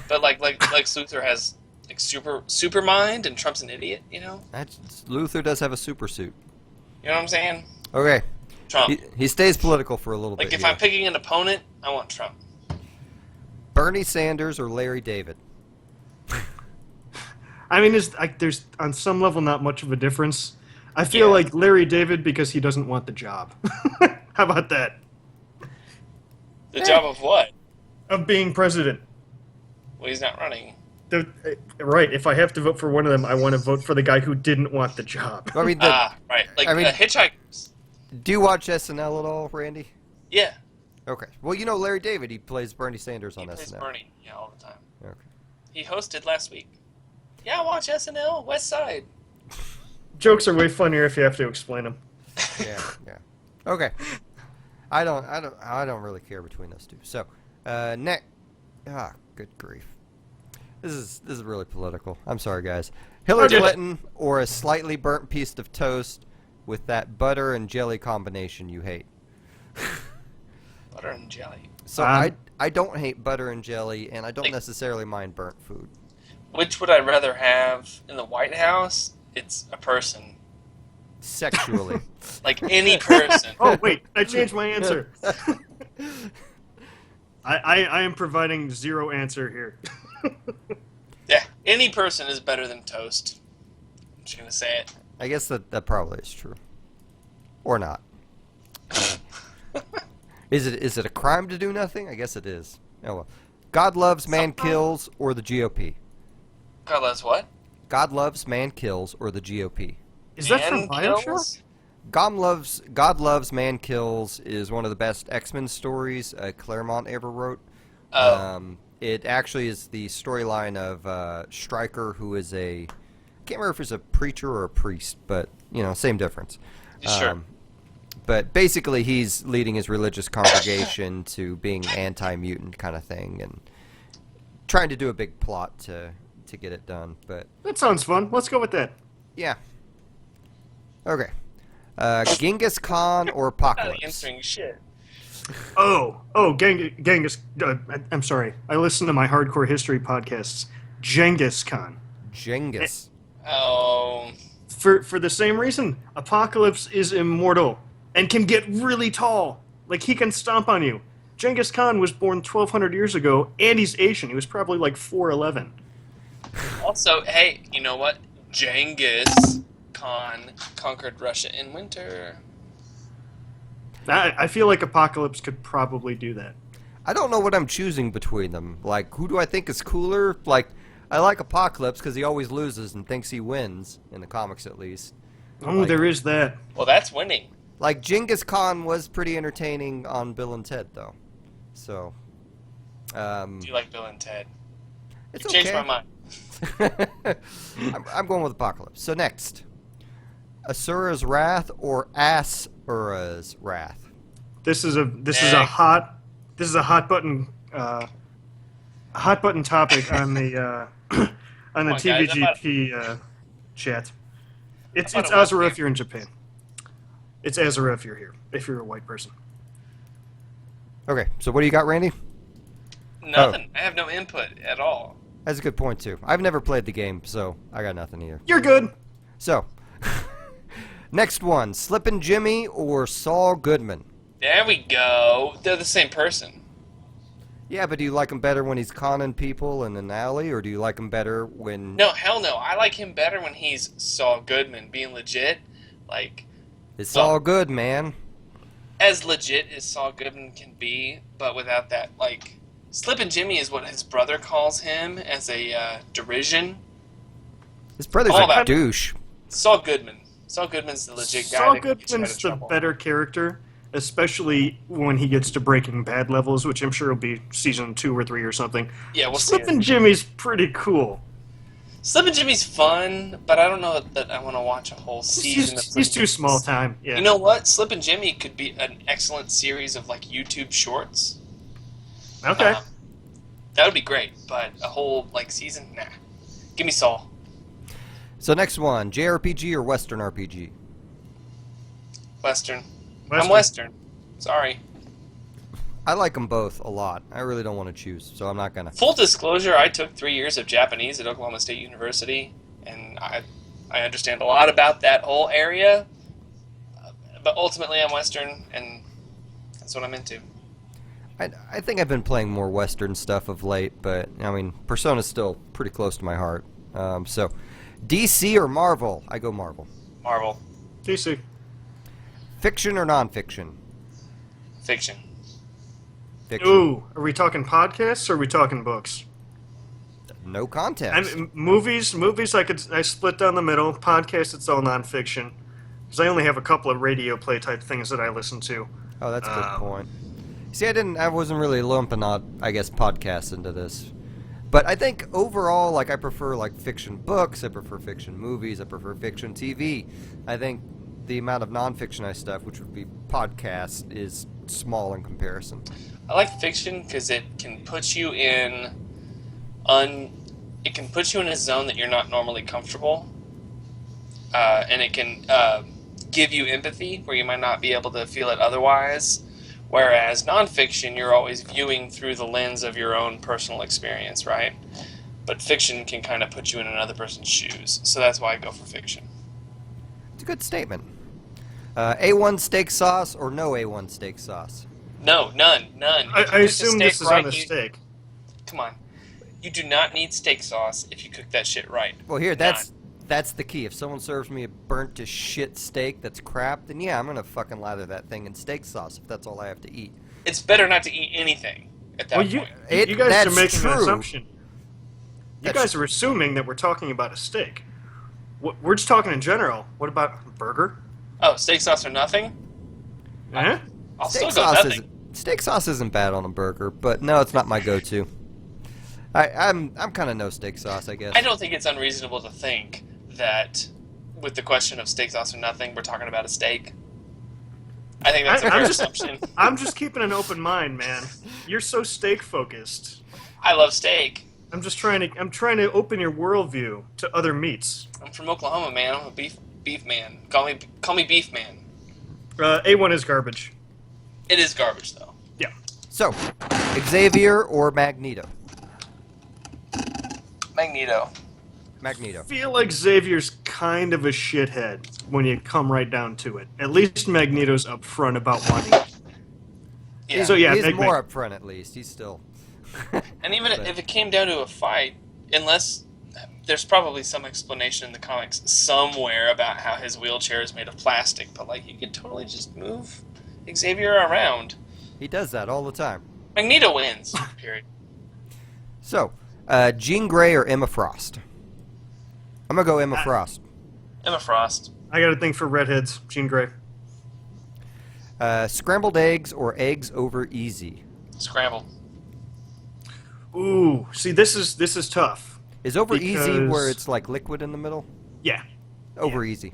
But like Lex Luthor has like super mind, and Trump's an idiot. You know Luthor does have a super suit. what I'm saying? Okay. Trump. He stays political for a little Like bit if here. I'm picking an opponent, I want Trump. Bernie Sanders or Larry David? I mean, there's on some level not much of a difference. I feel Yeah. like Larry David because he doesn't want the job. How about that? The job of what? Of being president. Well, he's not running. Right. If I have to vote for one of them, I want to vote for the guy who didn't want the job. I mean, Right. Like I mean- Hitchhikers. do you watch SNL at all, Randy? Yeah. Okay. Well, you know Larry David. He plays Bernie Sanders He on plays SNL. Bernie. Yeah, all the time. Okay. He hosted last week. Yeah, watch SNL, West Side. Jokes are way funnier if you have to explain them. Yeah. Okay. I don't really care between those two. So, next. Good grief. This is really political. I'm sorry, guys. Hillary Okay. Clinton or a slightly burnt piece of toast with that butter and jelly combination you hate. Butter and jelly. So I don't hate butter and jelly, and I don't Like- necessarily mind burnt food. Which would I rather have in the White House? It's a person. Sexually. Like any person. Oh, wait. I changed my answer. I am providing zero answer here. Yeah, any person is better than toast. I'm just gonna say it. I guess that probably is true. Or not. Is it a crime to do nothing? I guess it is. Oh well. God loves, man kills, or the GOP. God loves what? God loves, man kills, or the GOP. Is that from Man Bioshock? kills? God loves, man kills is one of the best X-Men stories Claremont ever wrote. Oh. It actually is the storyline of Stryker, who is I can't remember if he's a preacher or a priest, but same difference. Sure. But basically, he's leading his religious congregation to being anti-mutant kind of thing, and trying to do a big plot to get it done. But That sounds fun. Let's go with that. yeah. Okay. Genghis Khan or Not Apocalypse? answering shit. Genghis. I'm sorry. I listen to my hardcore history podcasts. Genghis Khan. Genghis. Oh. For the same reason, Apocalypse is immortal and can get really tall. Like, he can stomp on you. Genghis Khan was born 1,200 years ago, and he's Asian. He was probably like 4'11". Also, hey, you know what? Genghis Khan conquered Russia in winter. I feel like Apocalypse could probably do that. I don't know what I'm choosing between them. Like, who do I think is cooler? Like, I like Apocalypse because he always loses and thinks he wins, in the comics at least. Oh, Like- there is that. Well, that's winning. Like, Genghis Khan was pretty entertaining on Bill and Ted, though. So, Do you like Bill and Ted? it's You changed okay. my mind. I'm going with Apocalypse. So next, Asura's Wrath or Asura's Wrath? This is a hot button topic on the on the Come on, guys, TVGP chat. It's I thought it was Azura here. if you're in Japan. It's Azura if you're here. If you're a white person. Okay, so what do you got, Randy? Nothing. I have no input at all. That's a good point too. I've never played the game, so I got nothing either. You're good. So, next one, Slippin' Jimmy or Saul Goodman? There we go. They're the same person. Yeah, but do you like him better when he's conning people in an alley, or do you like him better when... No, hell no. I like him better when he's Saul Goodman, being legit. Like, It's all good, man. as legit as Saul Goodman can be, but without that, like... Slippin' Jimmy is what his brother calls him as a derision. His brother's All a that- douche. Saul Goodman. Saul Goodman's the legit guy Saul that gets you out Goodman's of the trouble. better character, especially when he gets to Breaking Bad levels, which I'm sure will be season 2 or 3 or something. Yeah, we'll see. Slippin' Jimmy's pretty cool. Slippin' Jimmy's fun, but I don't know that I want to watch a whole season of He's Slippin' too Jimmy. small time. Yeah. You know what? Slippin' Jimmy could be an excellent series of like YouTube shorts. Okay. That would be great, but a whole like season, nah. Give me Saul. So next one, JRPG or Western RPG? Western. I'm Western. Sorry. I like them both a lot. I really don't want to choose, so I'm not gonna. Full disclosure: I took 3 years of Japanese at Oklahoma State University, and I understand a lot about that whole area. But ultimately, I'm Western, and that's what I'm into. I think I've been playing more Western stuff of late, but I mean, Persona's still pretty close to my heart. So, DC or Marvel? I go Marvel. Marvel. DC. Fiction or nonfiction? Fiction. Fiction. Ooh, are we talking podcasts or are we talking books? No contest. I mean, movies. I split down the middle. Podcasts, it's all nonfiction. Because I only have a couple of radio play type things that I listen to. Oh, that's a good point. See, I wasn't really lumping I guess podcasts into this. But I think overall, like, I prefer, like, fiction books, I prefer fiction movies, I prefer fiction TV. I think the amount of nonfiction I stuff, which would be podcasts, is small in comparison. I like fiction because it can put you in a zone that you're not normally comfortable, and it can give you empathy where you might not be able to feel it otherwise. Whereas nonfiction, you're always viewing through the lens of your own personal experience, right? But fiction can kind of put you in another person's shoes, so that's why I go for fiction. It's a good statement. A1 steak sauce or no A1 steak sauce? No, none. I If you cook the assume this steak is right, on a steak. Come on. You do not need steak sauce if you cook that shit right. Well, here, that's the key. If someone serves me a burnt to shit steak that's crap, then yeah, I'm gonna fucking lather that thing in steak sauce if that's all I have to eat. It's better not to eat anything at that Well, point. you guys that's are making an true. assumption. You guys are assuming that we're talking about a steak. We're just talking in general. What about a burger? Oh, steak sauce or nothing? Eh? I'll Steak still go sauce nothing. steak sauce isn't bad on a burger, but no, it's not my go-to. I'm kind of no steak sauce, I guess. I don't think it's unreasonable to think that with the question of steak sauce or nothing, we're talking about a steak. I think that's a I'm fair just- assumption. I'm just keeping an open mind, man. You're so steak focused. I love steak. I'm trying to open your worldview to other meats. I'm from Oklahoma, man. I'm a beef man. Call me beef man. A1 is garbage. It is garbage though. Yeah. So, Xavier or Magneto? Magneto. Magneto. Feel like Xavier's kind of a shithead when you come right down to it. At least Magneto's upfront about wanting it. Yeah. So yeah, he's Mag- more upfront at least. He's still. And even But- if it came down to a fight, unless there's probably some explanation in the comics somewhere about how his wheelchair is made of plastic, but like you could totally just move Xavier around. He does that all the time. Magneto wins. Period. So, Jean Grey or Emma Frost? I'm gonna go Emma Frost. Emma Frost. I got a thing for redheads. Jean Grey. Scrambled eggs or eggs over easy? Scramble. Ooh, see, this is tough. Is over easy where Because- it's like liquid in the middle? Yeah. Over easy.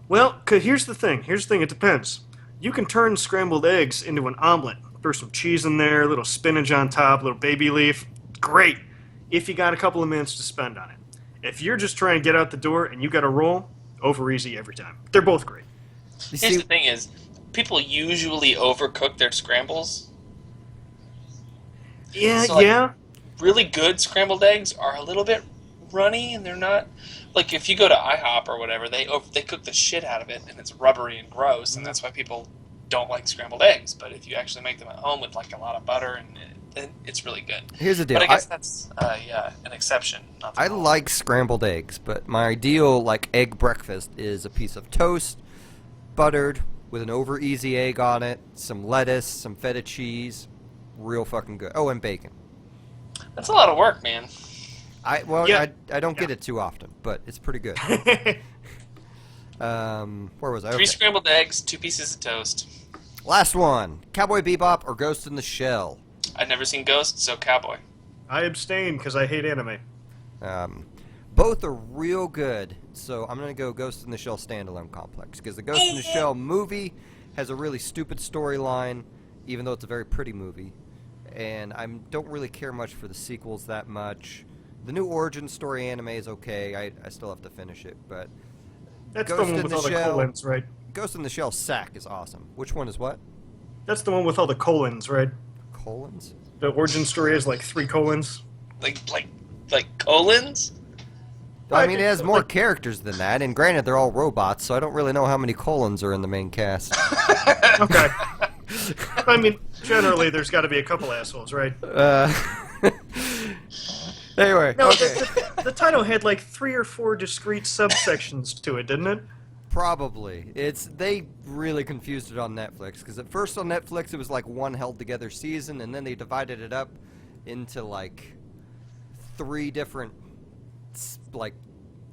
Well, 'cause here's the thing. It depends. You can turn scrambled eggs into an omelet. Throw some cheese in there, a little spinach on top, a little baby leaf. Great. If you got a couple of minutes to spend on it. If you're just trying to get out the door and you got to roll, over easy every time. They're both great. You Here's see, the thing is, people usually overcook their scrambles. Yeah, So, like- yeah. Really good scrambled eggs are a little bit runny, and they're not like if you go to IHOP or whatever, they cook the shit out of it, and it's rubbery and gross, and that's why people don't like scrambled eggs. But if you actually make them at home with like a lot of butter, and it's really good. here's the deal. But I guess that's an exception. Not the I rule. like scrambled eggs, but my ideal like egg breakfast is a piece of toast, buttered with an over easy egg on it, some lettuce, some feta cheese, real fucking good. Oh, and bacon. That's a lot of work, man. I Yeah. don't get it too often, but it's pretty good. Where was I? 3 Okay. scrambled eggs, 2 pieces of toast. Last one: Cowboy Bebop or Ghost in the Shell. I've never seen Ghost, so Cowboy. I abstain because I hate anime. Both are real good, so I'm gonna go Ghost in the Shell standalone complex because the Ghost in the Shell movie has a really stupid storyline, even though it's a very pretty movie, and I don't really care much for the sequels that much. The new origin story anime is okay. I still have to finish it, but That's Ghost the one in with the all the Shell. colons, right? Ghost in the Shell sack is awesome. Which one is what? That's the one with all the colons, right? Colons? The origin story has like 3 colons. Like colons? I mean, it has more Like- characters than that, and granted, they're all robots, so I don't really know how many colons are in the main cast. Okay. I mean, Generally, there's got to be a couple assholes, right? Anyway, No, okay. the title had like 3 or 4 discrete subsections to it, didn't it? Probably. They really confused it on Netflix, because at first on Netflix it was like one held together season, and then they divided it up into like 3 different like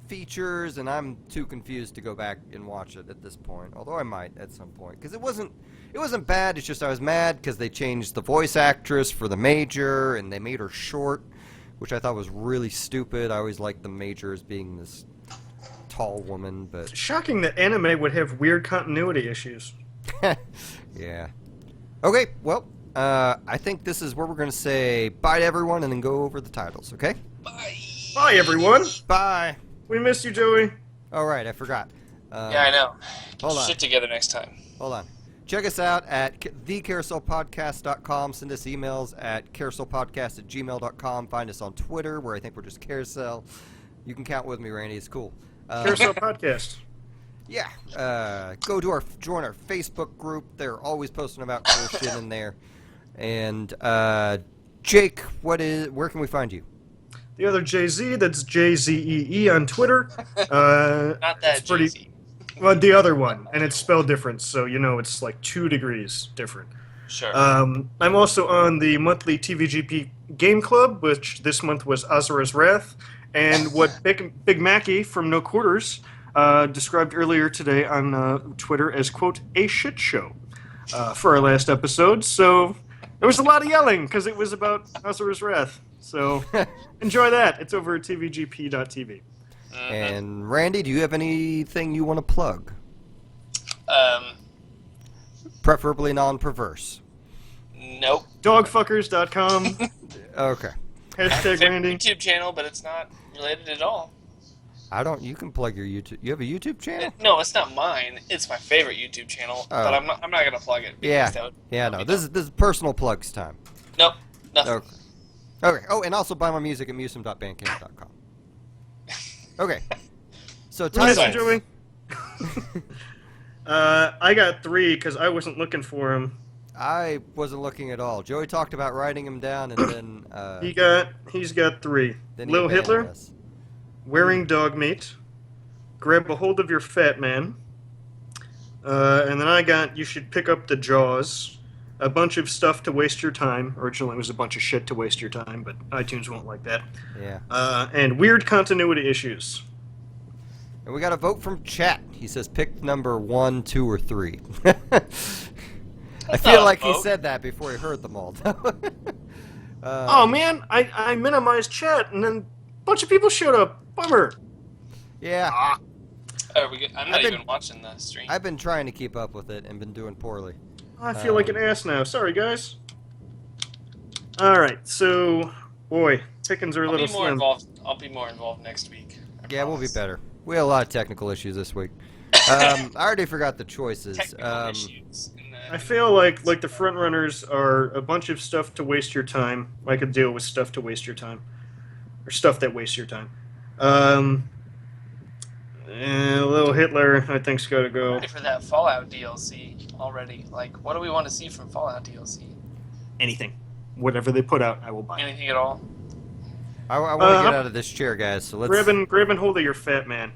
features, and I'm too confused to go back and watch it at this point. Although I might at some point, because it wasn't bad. It's just I was mad because they changed the voice actress for the Major, and they made her short, which I thought was really stupid. I always liked the Major as being this tall woman, but Shocking that anime would have weird continuity issues. yeah. Okay, well, I think this is where we're going to say bye to everyone and then go over the titles, okay? Bye. Bye, everyone. Bye. We missed you, Joey. All right, I forgot. Yeah, I know. Get hold your on. shit together next time. Hold on. Check us out at thecarouselpodcast.com. Send us emails at carouselpodcast@gmail.com. Find us on Twitter, where I think we're just Carousel. You can count with me, Randy. It's cool. Carousel Podcast. Yeah. Join our Facebook group. They're always posting about cool shit in there. And Jake, where can we find you? The other Jay-Z, that's JZEE on Twitter. Not that it's pretty. Jay-Z. Well, the other one, and it's spelled different, so you know it's like 2 degrees different. Sure. I'm also on the monthly TVGP Game Club, which this month was Azura's Wrath, and what Big Mackey from No Quarters described earlier today on Twitter as, quote, a shit show for our last episode. So there was a lot of yelling because it was about Azura's Wrath. So enjoy that. It's over at tvgp.tv. And Randy, do you have anything you want to plug? Preferably non-perverse. Nope. Dogfuckers.com. Okay. Hashtag Favorite Randy. YouTube channel, but it's not related at all. You can plug your YouTube. You have a YouTube channel? No, it's not mine. It's my favorite YouTube channel, Oh. but I'm not gonna plug it. Yeah. because that would- Yeah, that no. would This is personal plugs time. Nope. Nothing. Okay. Okay. Oh, and also buy my music at musum.bandcamp.com. Okay. So We missed you, titles. Joey. I got 3 because I wasn't looking for them. I wasn't looking at all. Joey talked about writing them down, and then He's got 3. then he Lil abandoned Hitler, us. wearing dog meat, grab a hold of your fat man, and then I got you should pick up the Jaws, a bunch of stuff to waste your time. Originally it was a bunch of shit to waste your time, but iTunes won't like that. Yeah. And weird continuity issues. And we got a vote from chat. He says pick number 1, 2, or 3. I not feel a like he vote. said that before he heard them all. Oh man, I minimized chat and then a bunch of people showed up. Bummer. Yeah. Are we good? I'm not I've been- even watching the stream. I've been trying to keep up with it and been doing poorly. I feel like an ass now. Sorry, guys. All right, so boy, pickings are a I'll little be more slim. involved. I'll be more involved next week. I Yeah, we'll be promise. better. We had a lot of technical issues this week. I already forgot the choices. Technical issues. I feel like the front runners are a bunch of stuff to waste your time. I could deal with stuff to waste your time, or stuff that wastes your time. Little Hitler, I think's got to I'm go. ready for that Fallout DLC already. Like, what do we want to see from Fallout DLC? Anything, whatever they put out, I will buy. Anything at all? I want to get out of this chair, guys. So let's. Grabbing hold of your fat man,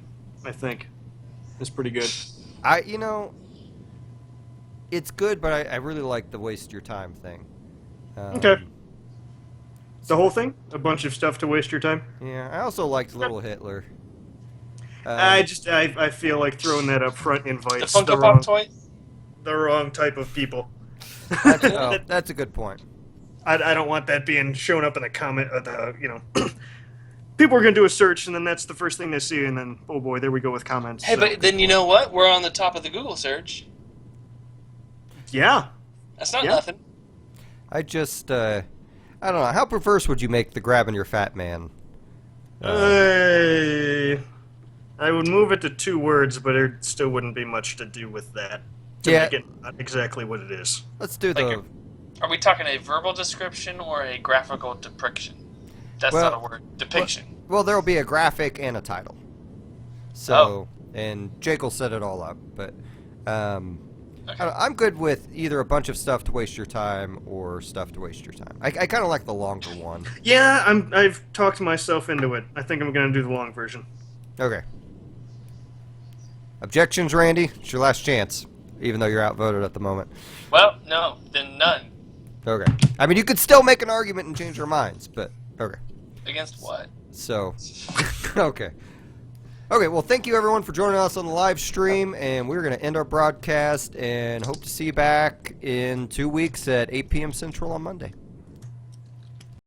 I think, is pretty good. It's good, but I really like the waste your time thing. Okay. The whole thing, a bunch of stuff to waste your time. Yeah, I also liked Little Hitler. I feel like throwing that up front The invites Funko Pop toy? the wrong type of people. That's a good point. I don't want that being shown up in the comment. People are gonna do a search, and then that's the first thing they see, and then oh boy, there we go with comments. Hey, so. but then you know what? We're on the top of the Google search. Yeah, That's not Yeah. nothing. I just, I don't know. How perverse would you make the grabbing your fat man? I would move it to 2 words, but there still wouldn't be much to do with that. To Yeah. make it not exactly what it is. Let's do Like the. Are we talking a verbal description or a graphical depiction? That's Well, not a word. Depiction. Well, there will be a graphic and a title. So, and Jake will set it all up. But Okay. I'm good with either a bunch of stuff to waste your time or stuff to waste your time. I kind of like the longer one. Yeah, I've talked myself into it. I think I'm gonna do the long version. Okay. Objections, Randy? It's your last chance, even though you're outvoted at the moment. Well, no, then none. Okay. I mean, you could still make an argument and change your minds, but okay. Against what? So, okay. Okay, well, thank you everyone for joining us on the live stream, and we're going to end our broadcast and hope to see you back in 2 weeks at 8 p.m. Central on Monday.